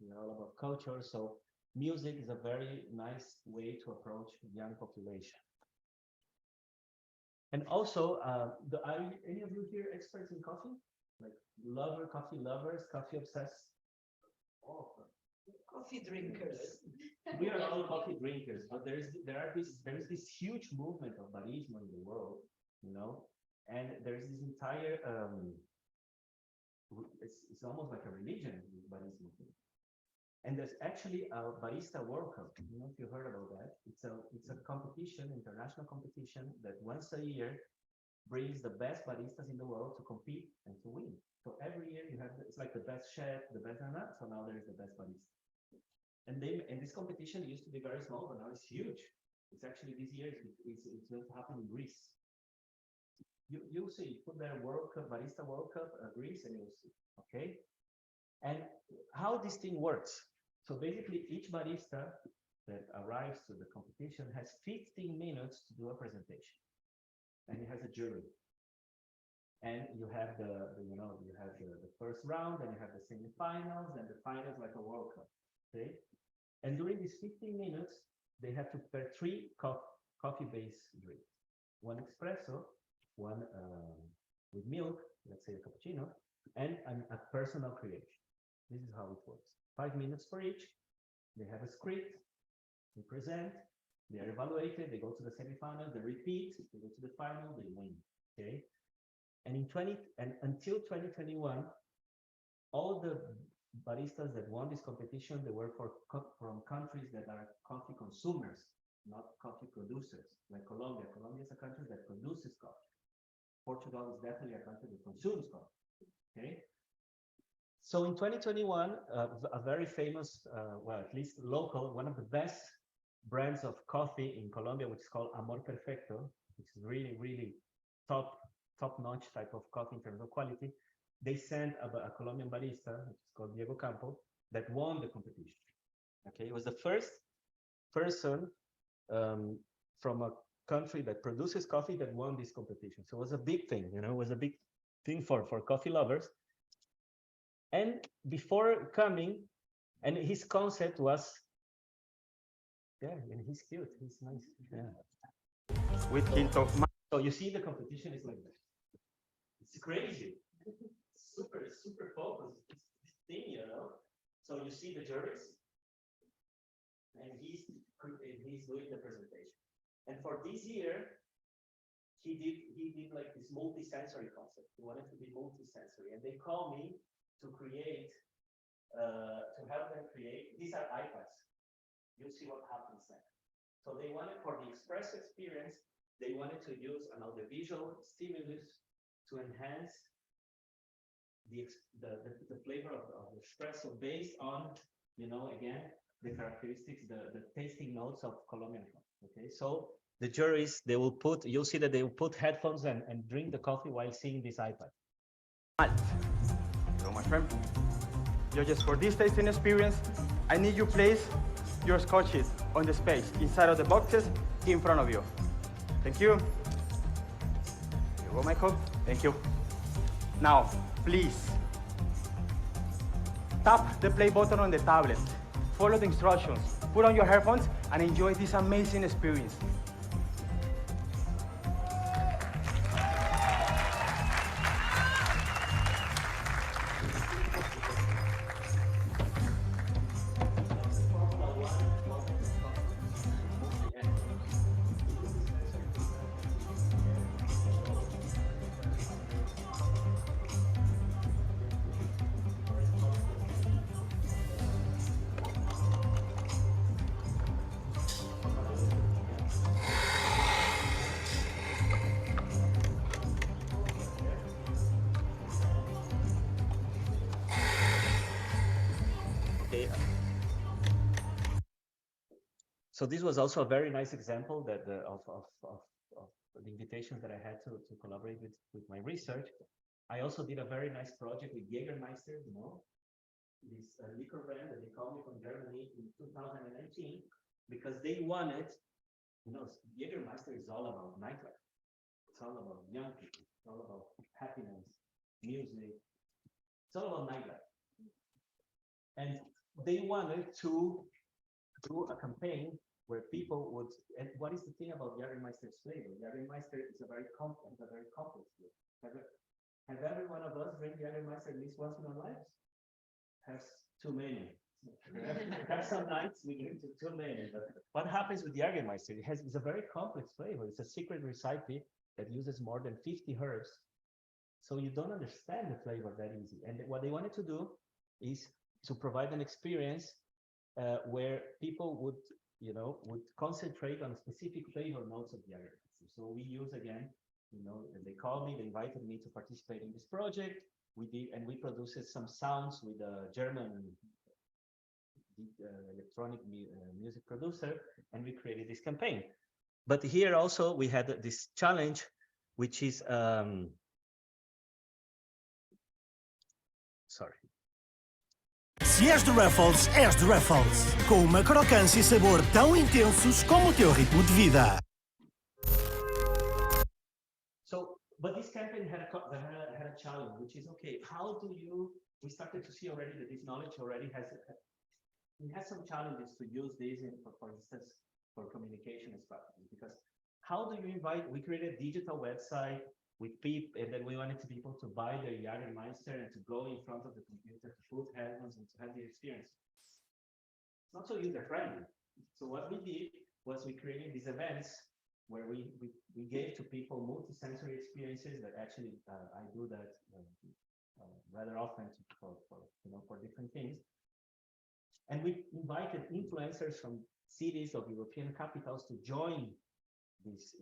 We are all about culture. So music is a very nice way to approach young population. And also, are any of you here experts in coffee? Like coffee lovers, coffee obsessed? Oh, Coffee drinkers. we are all coffee drinkers, but there is this huge movement of barismo in the world, and there's this entire it's almost like a religion, barismo. And there's actually a barista World Cup. I don't know if you heard about that. It's a competition, international competition, that once a year brings the best baristas in the world to compete and to win. So every year it's like the best chef, the best nana. So now there is the best barista. And this competition used to be very small, but now it's huge. It's actually this year it's going to happen in Greece. You'll see. Put there World Cup, Barista World Cup, Greece, and you'll see. Okay. And how this thing works. So basically, each barista that arrives to the competition has 15 minutes to do a presentation, and it has a jury. And you have the first round, and you have the semifinals, and the finals, like a World Cup. Okay. And during these 15 minutes, they have to prepare 3 coffee-based drinks: 1 espresso, 1 with milk, let's say a cappuccino, and a personal creation. This is how it works. 5 minutes for each. They have a script. They present. They are evaluated. They go to the semifinals. They repeat. They go to the final. They win. Okay. And until 2021, all the baristas that won this competition, they were from countries that are coffee consumers, not coffee producers, like Colombia. Colombia is a country that produces coffee. Portugal is definitely a country that consumes coffee. Okay. So in 2021, a very famous, at least local, one of the best brands of coffee in Colombia, which is called Amor Perfecto, which is really, really top top-notch type of coffee in terms of quality. They sent a Colombian barista, which is called Diego Campo, that won the competition. Okay, it was the first person from a country that produces coffee that won this competition. So it was a big thing, you know, it was a big thing for coffee lovers. And before coming, and his concept was, yeah, and he's cute, he's nice, yeah. With hint of So you see the competition is like that. It's crazy. Super focused. This thing, you know. So you see the juries, and he's doing the presentation. And for this year, he did like this multi-sensory concept. He wanted to be multi-sensory, and they call me to create, to help them create. These are iPads. You'll see what happens next. So they wanted, for the express experience, they wanted to use an audiovisual stimulus to enhance the flavor of the espresso based on, you know, again, the characteristics, the tasting notes of Colombian coffee. Okay, so the juries, they will put, you'll see that they will put headphones and drink the coffee while seeing this iPad. So my friend, judges, for this tasting experience, I need you place your scotches on the space inside of the boxes in front of you. Thank you. Here you go, Michael. Thank you. Now, please, tap the play button on the tablet. Follow the instructions. Put on your headphones and enjoy this amazing experience. So this was also a very nice example that of the invitations that I had to collaborate with my research. I also did a very nice project with Jägermeister, you know, this liquor brand that they called me from Germany in 2019, because they wanted, you know, Jägermeister is all about nightlife. It's all about young people. It's all about happiness, music. It's all about nightlife. And they wanted to do a campaign where people would, and what is the thing about Jägermeister's flavor? Jägermeister is a very complex flavor. Have every one of us drink Jägermeister at least once in our lives? Has too many. Have some nights we drink too many. But what happens with Jägermeister? It's a very complex flavor. It's a secret recipe that uses more than 50 herbs. So you don't understand the flavor that easy. And what they wanted to do is to provide an experience where people would, you know, would concentrate on specific flavor notes of Jägermeister. So we use, again, you know, they called me, they invited me to participate in this project. We did, and we produced some sounds with a German electronic music producer, and we created this campaign. But here also we had this challenge, which is, sorry. Se és de Ruffles, és de Ruffles. Com uma crocância e sabor tão intensos como o teu ritmo de vida. So, but this campaign had a challenge, which is, okay, how do you, we started to see already that this knowledge already has some challenges to use this in, for instance, for communication strategies, because how do you invite, we created a digital website with people, and then we wanted people to buy their Jägermeister and to go in front of the computer to put headphones and to have the experience. It's not so user-friendly. So what we did was we created these events where we gave to people multi-sensory experiences that actually I do that rather often for different things. And we invited influencers from cities of European capitals to join this,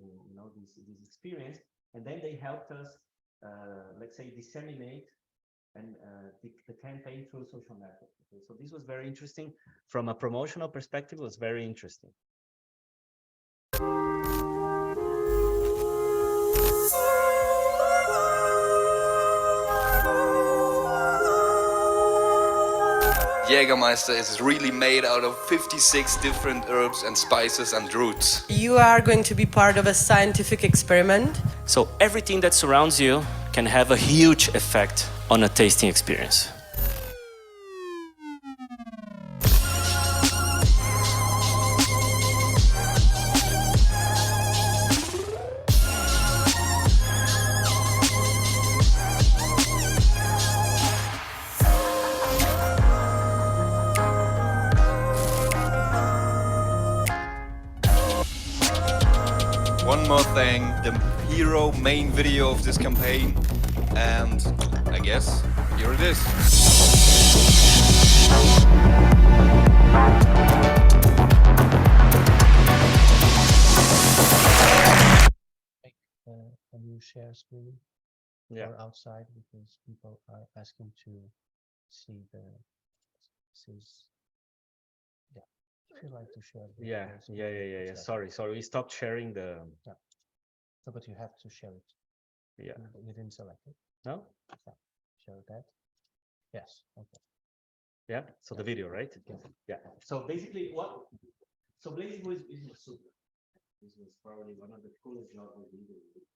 this experience. And then they helped us, let's say, disseminate and the campaign through social networks. Okay? So this was very interesting. From a promotional perspective, it was very interesting. Jägermeister is really made out of 56 different herbs and spices and roots. You are going to be part of a scientific experiment. So everything that surrounds you can have a huge effect on a tasting experience. One more thing, the hero main video of this campaign, and I guess here it is. Can you share screen? Yeah. Or outside, because people are asking to see the. Yeah, if you like to share. Yeah. Sorry. We stopped sharing the. Yeah. So, but you have to share it. Yeah. You didn't select it. No. Yeah. Share that. Yes. Okay. Yeah. So the video, right? Yeah. So basically, it was super. This was probably one of the coolest jobs we did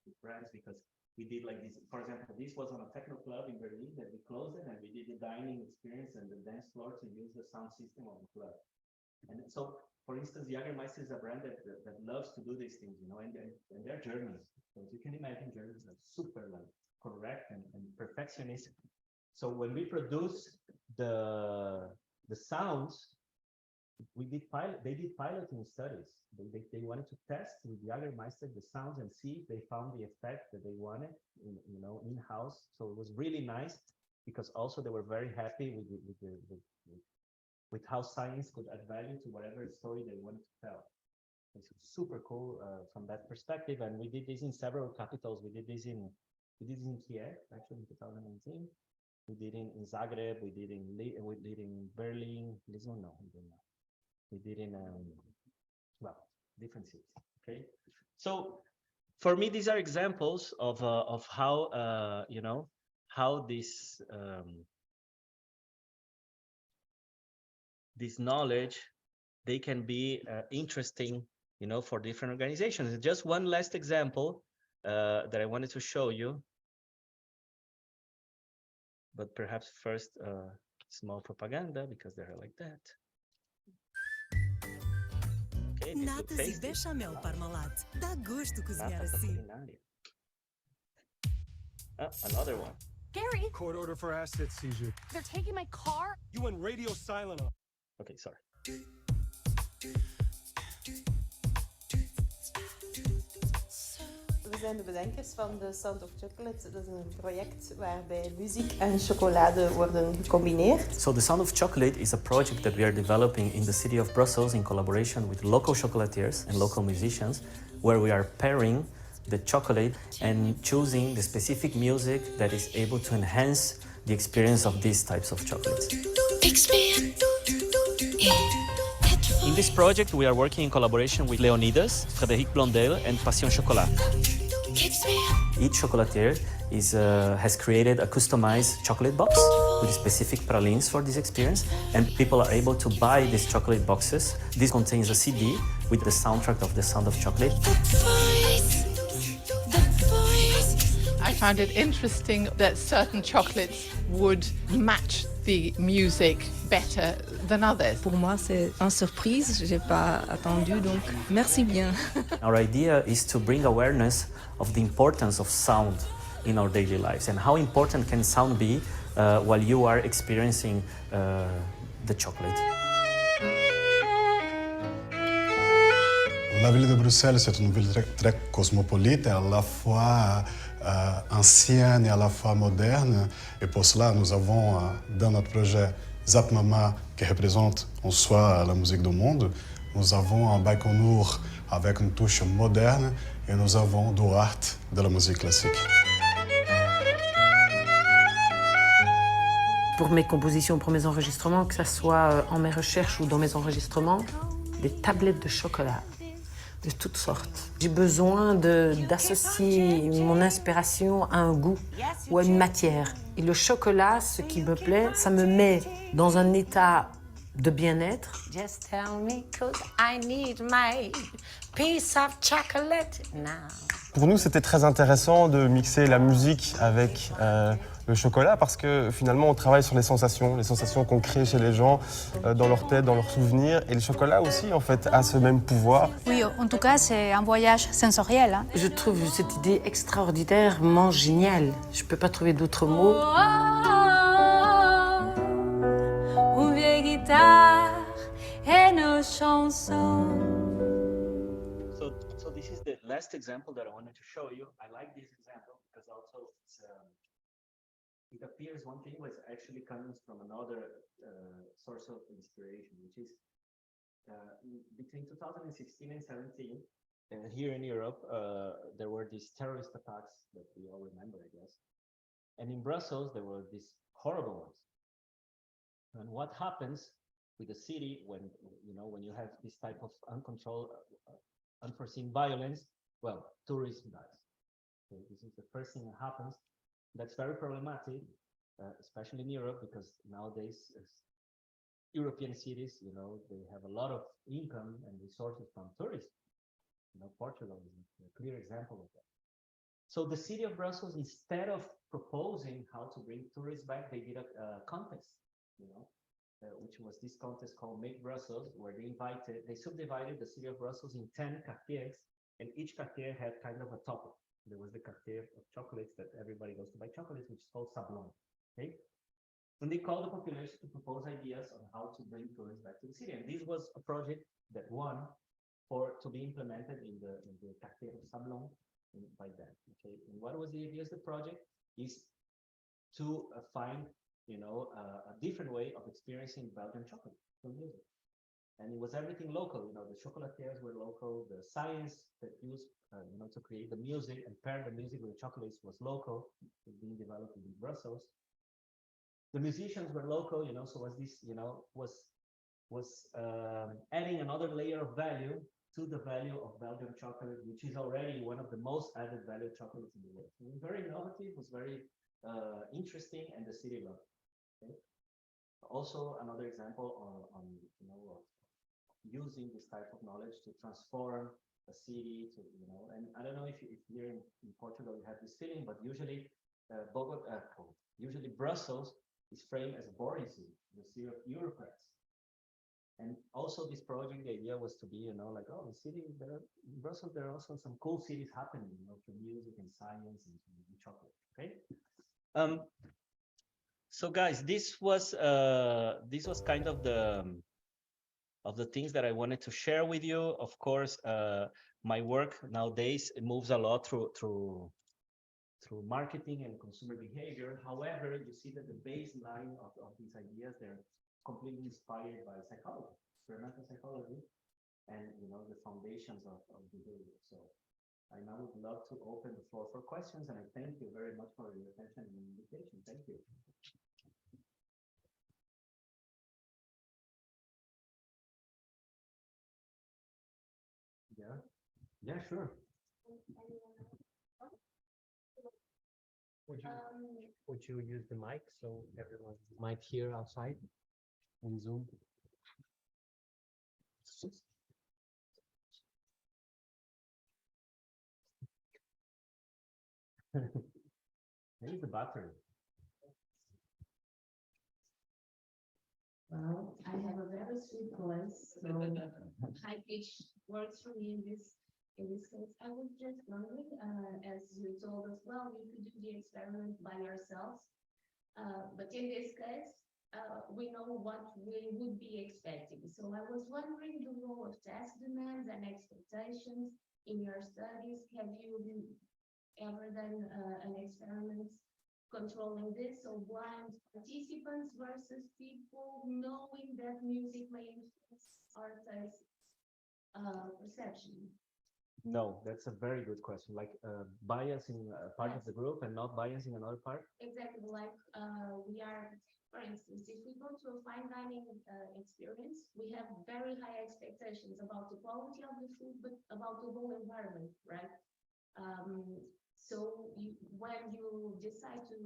with brands, because we did like this. For example, this was on a techno club in Berlin that we closed it, and we did the dining experience and the dance floor to use the sound system of the club. And so, for instance, Jägermeister is a brand that loves to do these things, and they're Germans. So as you can imagine, Germans are super correct and perfectionist. So when we produce the sounds, they did piloting studies. They wanted to test with Jägermeister the sounds and see if they found the effect that they wanted, in-house. So it was really nice, because also they were very happy with how science could add value to whatever story they wanted to tell. It's super cool from that perspective. And we did this in several capitals. We did this in Kiev, actually, in 2019. We did in Zagreb. We did in Berlin. Lisbon, no, we did not. We did in different cities. Okay, So for me, these are examples of how how this knowledge, they can be interesting, for different organizations. Just one last example that I wanted to show you, but perhaps first small propaganda, because they're like that. Okay, Natas e bechamel parmalat. Dá gosto cozinhar assim. Another one. Gary! Court order for asset seizure. They're taking my car? You went radio silent on. Okay, sorry. We zijn de bedenkers van de Sound of Chocolate. Dat is een project waarbij muziek en chocolade worden gecombineerd. So the Sound of Chocolate is a project that we are developing in the city of Brussels in collaboration with local chocolatiers and local musicians, where we are pairing the chocolate and choosing the specific music that is able to enhance the experience of these types of chocolates. In this project, we are working in collaboration with Leonidas, Frédéric Blondel, and Passion Chocolat. Each chocolatier has created a customized chocolate box with specific pralines for this experience, and people are able to buy these chocolate boxes. This contains a CD with the soundtrack of the Sound of Chocolate. I found it interesting that certain chocolates would match the music better than others. Pour moi, c'est une surprise. J'ai pas attendu, donc merci bien. Our idea is to bring awareness of the importance of sound in our daily lives, and how important can sound be while you are experiencing the chocolate. La ville de Bruxelles, c'est une ville très cosmopolite, à la fois ancienne et à la fois moderne. Et pour cela, nous avons dans notre projet Zap Mama, qui représente en soi la musique du monde. Nous avons un Baïkonour avec une touche moderne, et nous avons Duarte de la musique classique. Pour mes compositions, pour mes enregistrements, que ce soit en mes recherches ou dans mes enregistrements, des tablettes de chocolat de toutes sortes. J'ai besoin d'associer mon inspiration à un goût ou à une matière. Et le chocolat, ce qui me plaît, ça me met dans un état de bien-être. Just tell me 'cause I need my piece of chocolate now. Pour nous, c'était très intéressant de mixer la musique avec le chocolat parce que finalement, on travaille sur les sensations qu'on crée chez les gens, dans leur tête, dans leurs souvenirs. Et le chocolat aussi, en fait, a ce même pouvoir. Oui, en tout cas, c'est un voyage sensoriel. Hein. Je trouve cette idée extraordinairement géniale. Je ne peux pas trouver d'autres mots. Une vieille guitare et nos chansons. So this is the last example that I wanted to show you. I like this example because also it appears one thing was actually coming from another source of inspiration, which is between 2016 and 17, here in Europe, there were these terrorist attacks that we all remember, I guess. And in Brussels, there were these horrible ones. And what happens with the city when you have this type of uncontrolled, unforeseen violence? Well, tourism dies. So this is the first thing that happens. That's very problematic, especially in Europe, because nowadays European cities, they have a lot of income and resources from tourism. Portugal is a clear example of that. So the city of Brussels, instead of proposing how to bring tourists back, they did a contest, which was this contest called Make Brussels, where they subdivided the city of Brussels in 10 quartiers, and each quartier had kind of a topic. There was the quartier of chocolates that everybody goes to buy chocolates, which is called Sablon. Okay? And they called the population to propose ideas on how to bring tourists back to the city. And this was a project that won to be implemented in the quartier of Sablon by then. Okay? And what was the idea of the project? Is to find a different way of experiencing Belgian chocolate through music. And it was everything local. The chocolatiers were local. The science that used to create the music and pair the music with the chocolates was local. It was being developed in Brussels. The musicians were local. So was this was adding another layer of value to the value of Belgian chocolate, which is already one of the most added value chocolates in the world. So it was very innovative. It was very interesting, and the city loved it. Okay? Also, another example on using this type of knowledge to transform a city to and I don't know if here in Portugal you have this feeling, but usually usually Brussels is framed as a boring city, the city of bureaucrats. And also this project, the idea was to be the city there in Brussels, there are also some cool cities happening, for music and science and chocolate. Okay. So guys, this was kind of the things that I wanted to share with you. Of course, my work nowadays moves a lot through marketing and consumer behavior. However, you see that the baseline of these ideas, they're completely inspired by psychology, experimental psychology, and the foundations of behavior. So I now would love to open the floor for questions, and I thank you very much for your attention and invitation. Thank you. Yeah, sure. Would you use the mic so everyone might hear outside on Zoom? Here's the battery. Well, I have a very sweet voice, so high pitch works for me in this case. I was just wondering, as you told us, well, you could do the experiment by yourselves, but in this case, we know what we would be expecting. So I was wondering the role of task demands and expectations in your studies. Have you ever done an experiment controlling this? So blind participants versus people knowing that music may influence our taste perception? No, that's a very good question. Like bias in part of the group and not bias in another part? Exactly. Like we are for instance, if we go to a fine dining experience, we have very high expectations about the quality of the food, but about the whole environment, right? So when you decide to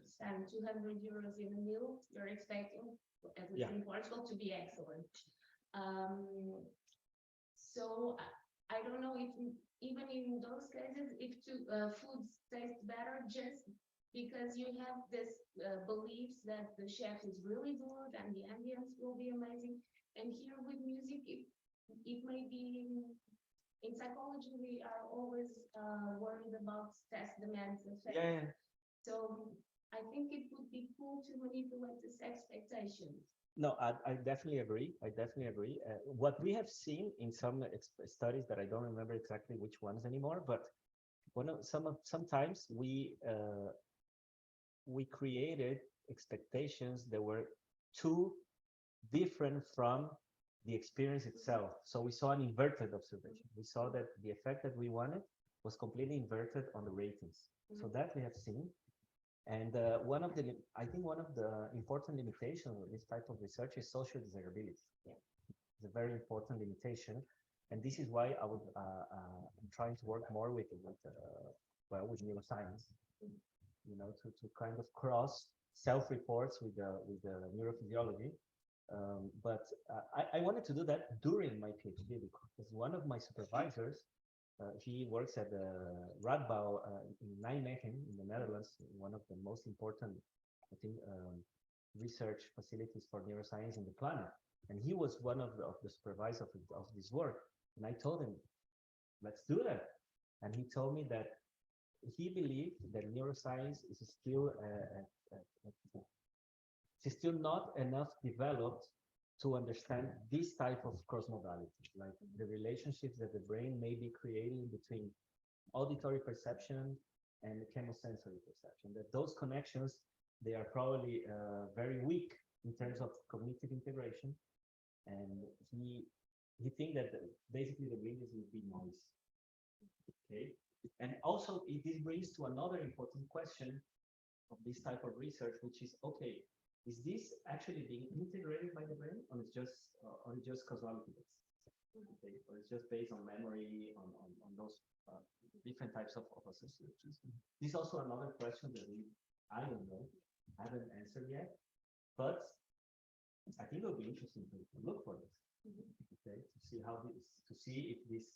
spend 200 euros in a meal, you're expecting, at least in Portugal, to be excellent. So I don't know if even in those cases, if foods taste better just because you have this beliefs that the chef is really good and the ambience will be amazing. And here with music, it may be, in psychology, we are always worried about test demands effect. Yeah. So I think it would be cool to manipulate this expectation. No, I definitely agree. I definitely agree. What we have seen in some studies that I don't remember exactly which ones anymore, but sometimes we created expectations that were too different from the experience itself. So we saw an inverted observation. We saw that the effect that we wanted was completely inverted on the ratings. So that we have seen. And I think one of the important limitations of this type of research is social desirability. It's a very important limitation. And this is why I'm trying to work more with neuroscience, to kind of cross self-reports with the neurophysiology. But I wanted to do that during my PhD because one of my supervisors, he works at the Radboud in Nijmegen in the Netherlands, one of the most important, I think, research facilities for neuroscience in the planet. And he was one of the supervisors of this work. And I told him, let's do that. And he told me that he believed that neuroscience is still not enough developed to understand this type of cross-modality, like the relationships that the brain may be creating between auditory perception and chemosensory perception, that those connections, they are probably very weak in terms of cognitive integration. And he thinks that basically the brain would be noise. Okay. And also this brings to another important question of this type of research, which is, okay, is this actually being integrated by the brain, or it's just causality? Okay, or it's just based on memory, on those different types of associations? This is also another question that I don't know, I haven't answered yet, but I think it would be interesting to look for this. Okay, to see if this,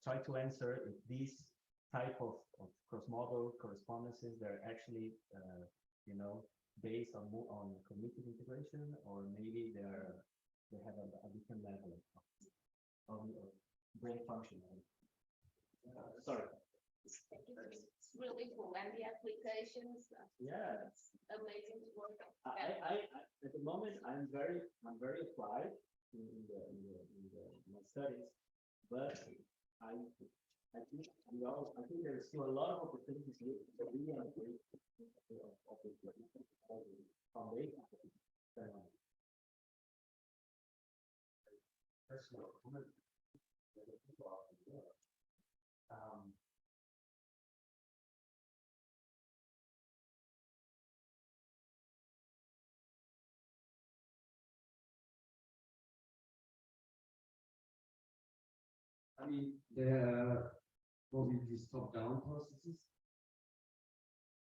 try to answer if these type of cross-model correspondences, they're actually, based on cognitive integration, or maybe they have a different level of brain function. Sorry. It's really cool, and the applications. Yeah, it's amazing to work on. I at the moment I'm very applied in my studies, but I think there's still a lot of opportunities to really integrate of the foundation. Personal comment that people often do. I mean, there are probably these top-down processes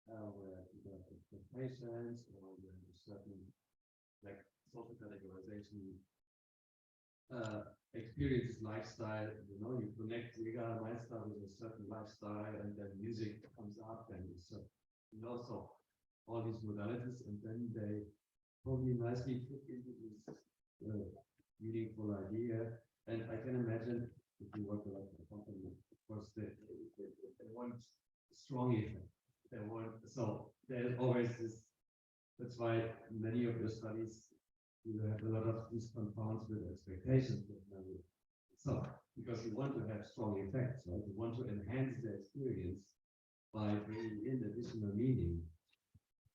where you have expectations, or you have a certain, like, social categorization, experiences, lifestyle. You connect legal lifestyle with a certain lifestyle, and then music comes up, and so all these modalities, and then they probably nicely fit into this meaningful idea. And I can imagine, if you work with a company, of course, they want strong effect. They want, so there's always this. That's why many of your studies, you have a lot of these compounds with expectations. So because you want to have strong effects, right? You want to enhance the experience by bringing in additional meaning.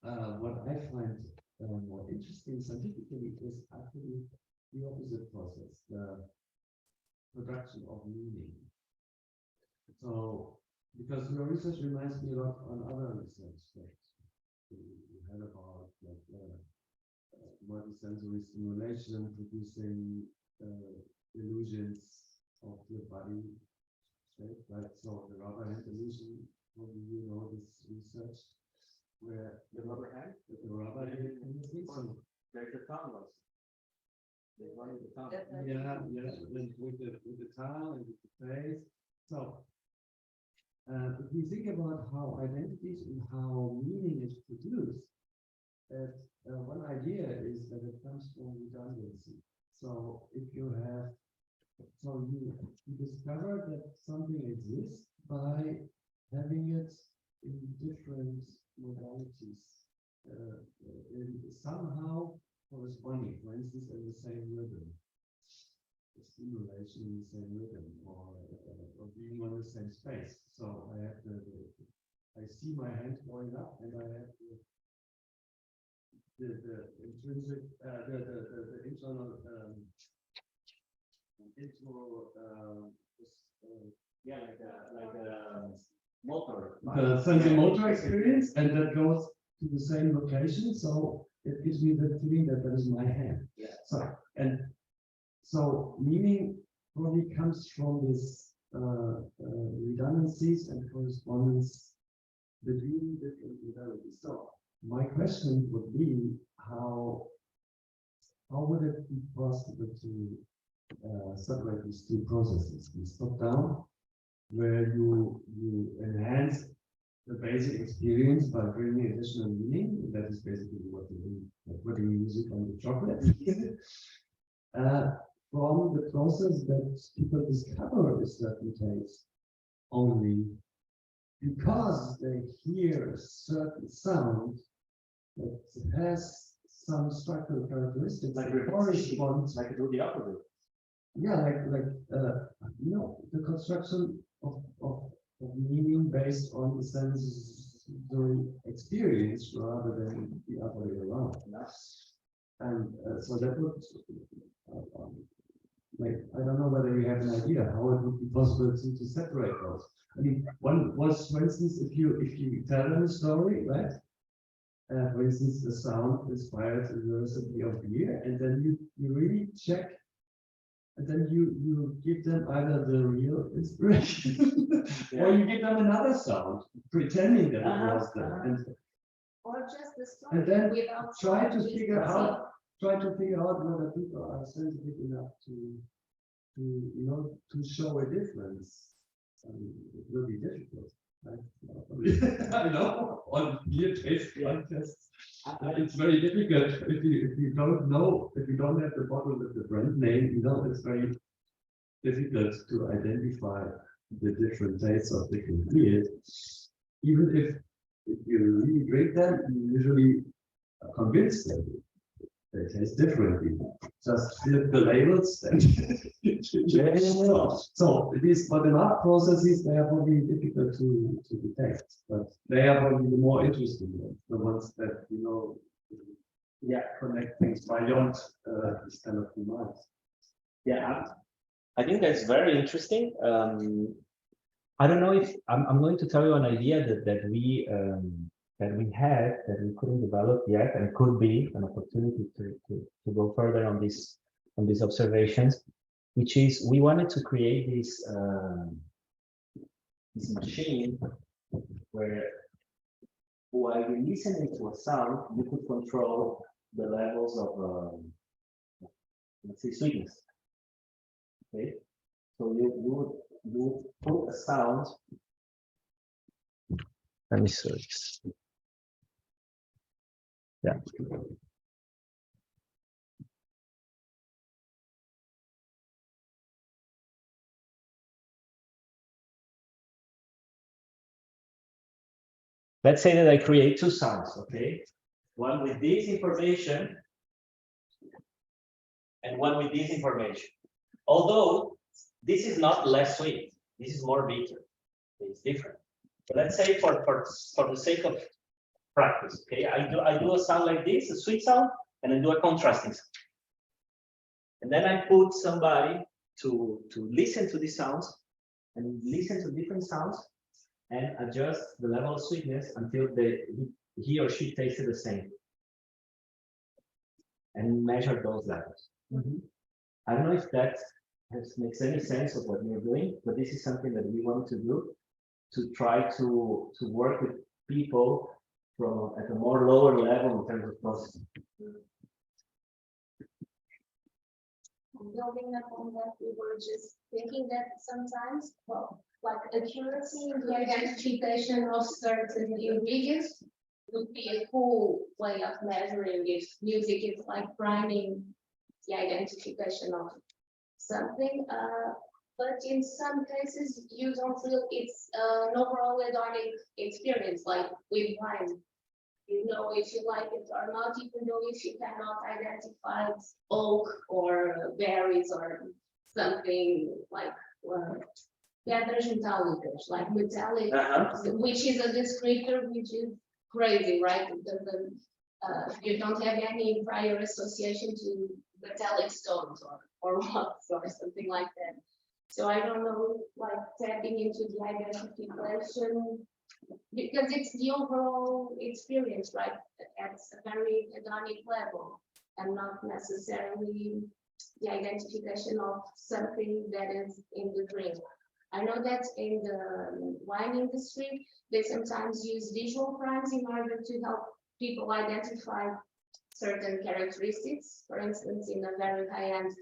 What I find more interesting scientifically is actually the opposite process. The production of meaning. So, because your research reminds me a lot on other research things. You heard about like multisensory stimulation, producing illusions of the body. Right, so the rubber hand illusion, you know this research where The rubber hand? the rubber hand There's the tongue also. There's one with the tongue. yeah, with the tongue and with the face. So if we think about how identities and how meaning is produced, one idea is that it comes from redundancy. So if you have so you discover that something exists by having it in different modalities, somehow corresponding, for instance, in the same rhythm, the stimulation in the same rhythm, or being on the same space. So I have I see my hand going up, and I have the intrinsic, the internal. Yeah, like a motor. The sensor motor experience, and that goes to the same location, so it gives me the feeling that that is my hand. Yeah. So meaning probably comes from this redundancies and correspondence between different modalities. So my question would be how would it be possible to separate these two processes, this top-down, where you enhance the basic experience by bringing additional meaning. That is basically what putting music on the chocolate. From the process that people discover a certain taste only because they hear a certain sound that has some structural characteristics like that correspond, like to do the opposite. yeah, the construction of meaning based on the sensory experience rather than the other way around. And so that would, I don't know whether you have an idea how it would be possible to separate those. I mean, one was, for instance, if you tell them a story, right? For instance, the sound inspired the recipe of beer, and then you really check. And then you give them either the real inspiration or you give them another sound, pretending that it was them. Or just the story. And then without try to figure out whether people are sensitive enough to show a difference. It will be difficult. Right? I know on beer taste contests. It's very difficult if you don't know, if you don't have the bottle with the brand name, it's very difficult to identify the different tastes of different beers. Even if you really drink them, you usually are convinced that they taste differently. Just flip the labels and so these bottom-up processes, they are probably difficult to detect, but they are probably the more interesting ones, the ones that connect things beyond this kind of demands. Yeah, I think that's very interesting. I don't know if I'm going to tell you an idea that we had that we couldn't develop yet, and could be an opportunity to go further on these observations, which is we wanted to create this machine where while you're listening to a sound, you could control the levels of let's say sweetness. Okay, so you would put a sound. Let me search. Yeah. Let's say that I create two sounds, okay? One with this information and one with this information. Although this is not less sweet, this is more bitter. It's different. But let's say for the sake of practice, okay, I do a sound like this, a sweet sound, and I do a contrasting sound. And then I put somebody to listen to these sounds and listen to different sounds and adjust the level of sweetness until he or she tasted the same. and measure those levels. I don't know if that makes any sense of what you're doing, but this is something that we want to do to try to work with people from at a more lower level in terms of processing. Building upon that, we were just thinking that sometimes, well, like accuracy in the identification of certain ingredients would be a cool way of measuring if music is like priming the identification of something. But in some cases, you don't feel it's an overall hedonic experience, like with wine. You know if you like it or not, even though if you cannot identify oak or berries or something like pedras metálicas, like metallic, which is a descriptor which is crazy, right? It doesn't, you don't have any prior association to metallic stones or rocks or something like that. So I don't know, like tapping into the identification, because it's the overall experience, right? At a very hedonic level, and not necessarily the identification of something that is in the drink. I know that in the wine industry, they sometimes use visual primes in order to help people identify certain characteristics. For instance, in a very high-end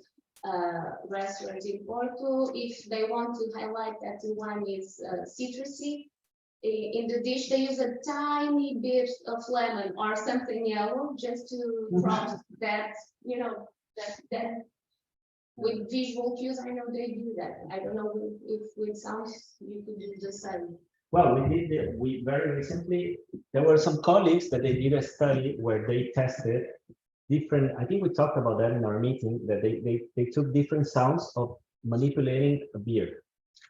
restaurant in Porto, if they want to highlight that the wine is citrusy, in the dish they use a tiny bit of lemon or something yellow just to prompt that, you know, that with visual cues. I know they do that. I don't know if with sounds you could do the same. Well, we very recently, there were some colleagues that they did a study where they tested different, I think we talked about that in our meeting, that they took different sounds of manipulating a beer,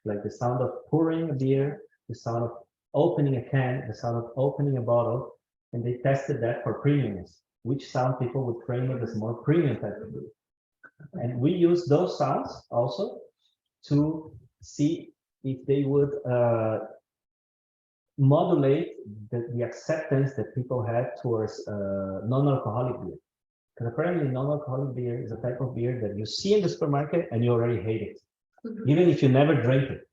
like the sound of pouring a beer, the sound of opening a can, the sound of opening a bottle, and they tested that for premiumness, which sound people would frame it as more premium type of beer. And we use those sounds also to see if they would modulate the acceptance that people have towards non-alcoholic beer. Because apparently non-alcoholic beer is a type of beer that you see in the supermarket and you already hate it, even if you never drink it.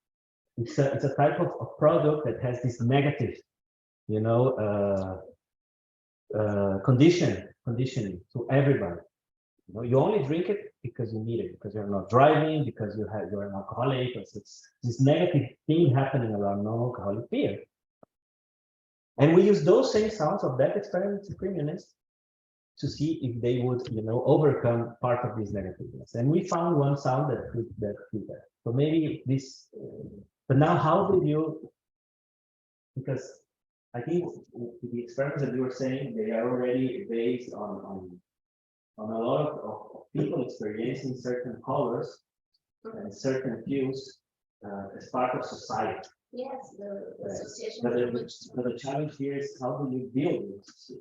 It's a type of product that has this negative, you know, conditioning to everybody. You know, you only drink it because you need it, because you're not driving, because you're an alcoholic. It's this negative thing happening around non-alcoholic beer. And we use those same sounds of that experiment to premiumness to see if they would, you know, overcome part of this negativeness. And we found one sound that could that. So maybe this. But now, how did you? Because I think the experiments that you were saying, they are already based on a lot of people experiencing certain colors and certain hues as part of society. Yes, the association. But the challenge here is how do you deal with this?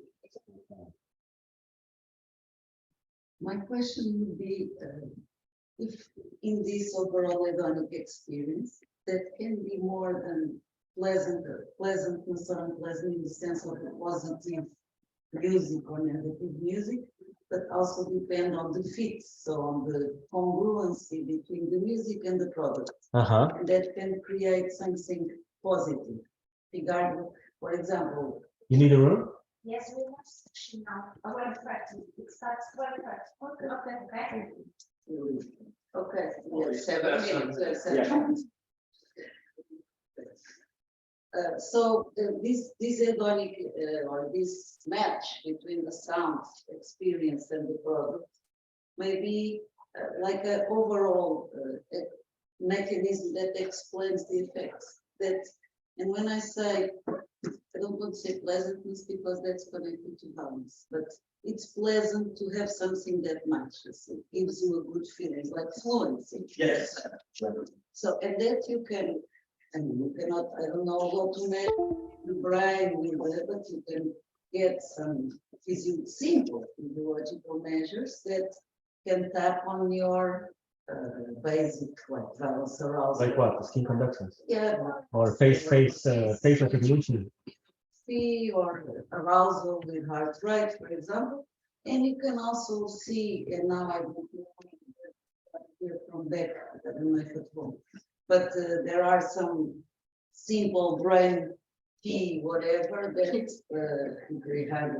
My question would be, if in this overall hedonic experience, that can be more than pleasantness or unpleasant in the sense of positive music or negative music, but also depend on the fit, so on the congruency between the music and the product. And that can create something positive. Regarding, for example, you need a room? Yes, we have section now. I want to practice. It starts well practice. Okay. Yes, 7 minutes. So this hedonic or this match between the sound experience and the product may be like an overall mechanism that explains the effects. And when I say, I don't want to say pleasantness because that's connected to balance, but it's pleasant to have something that matches. It gives you a good feeling, like fluency. Yes. So, and that you can, and you cannot, I don't know what to make the brain with that, but you can get some simple physiological measures that can tap on your basic, like valence arousal. Like what? Skin conductance? Yeah. Or face recognition. Or arousal with heart rate, for example. And you can also see, and now I don't hear from back, I don't know if it will, but there are some simple brain key, whatever, that we have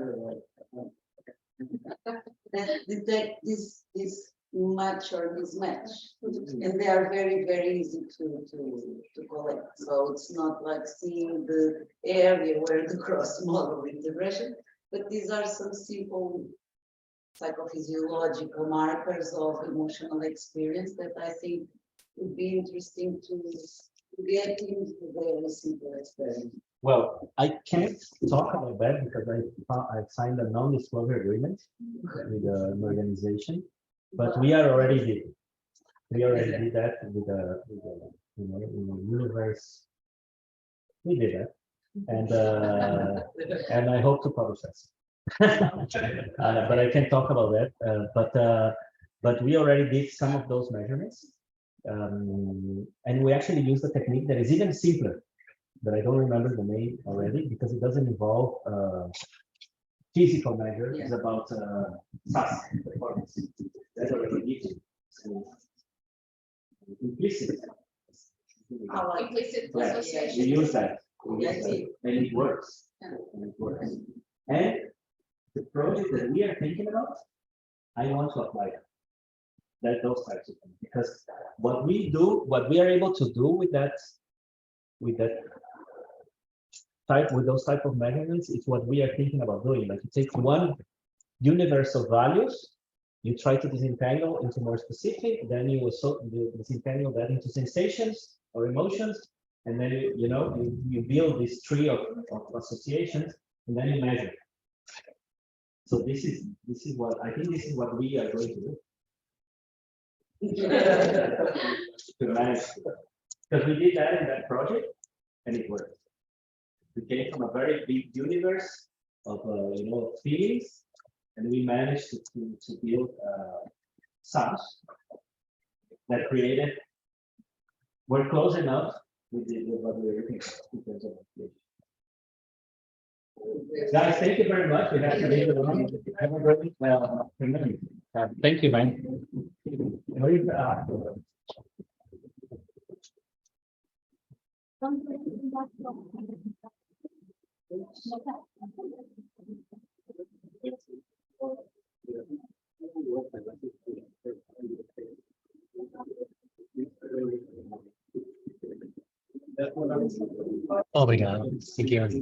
that detect this match or mismatch. And they are very, very easy to collect. So it's not like seeing the area where the cross-model integration, but these are some simple psychophysiological markers of emotional experience that I think would be interesting to get into the simple experience. Well, I can't talk about that because I signed a non-disclosure agreement with an organization, but we already did. We already did that with the universe. We did that, and I hope to publish that. But I can't talk about that. But we already did some of those measurements, and we actually used a technique that is even simpler. But I don't remember the name already because it doesn't involve physical measure. It's about SAS performance. That's already easy. So, implicit. Implicit Yeah, association. we use that. And it works. And it works. And the project that we are thinking about, I want to apply that those types of things, because what we are able to do with those type of measurements is what we are thinking about doing. Like you take one universe of values, you try to disentangle into more specific, then you disentangle that into sensations or emotions, and then you build this tree of associations, and then you measure. So this is what I think. This is what we are going to do. To manage, because we did that in that project, and it worked. We came from a very big universe of feelings, and we managed to build sounds that created. We're close enough with what we're looking for in terms of application. Guys, thank you very much. We have to leave the room. Have a great thank you, man. Obrigado. Seguimos.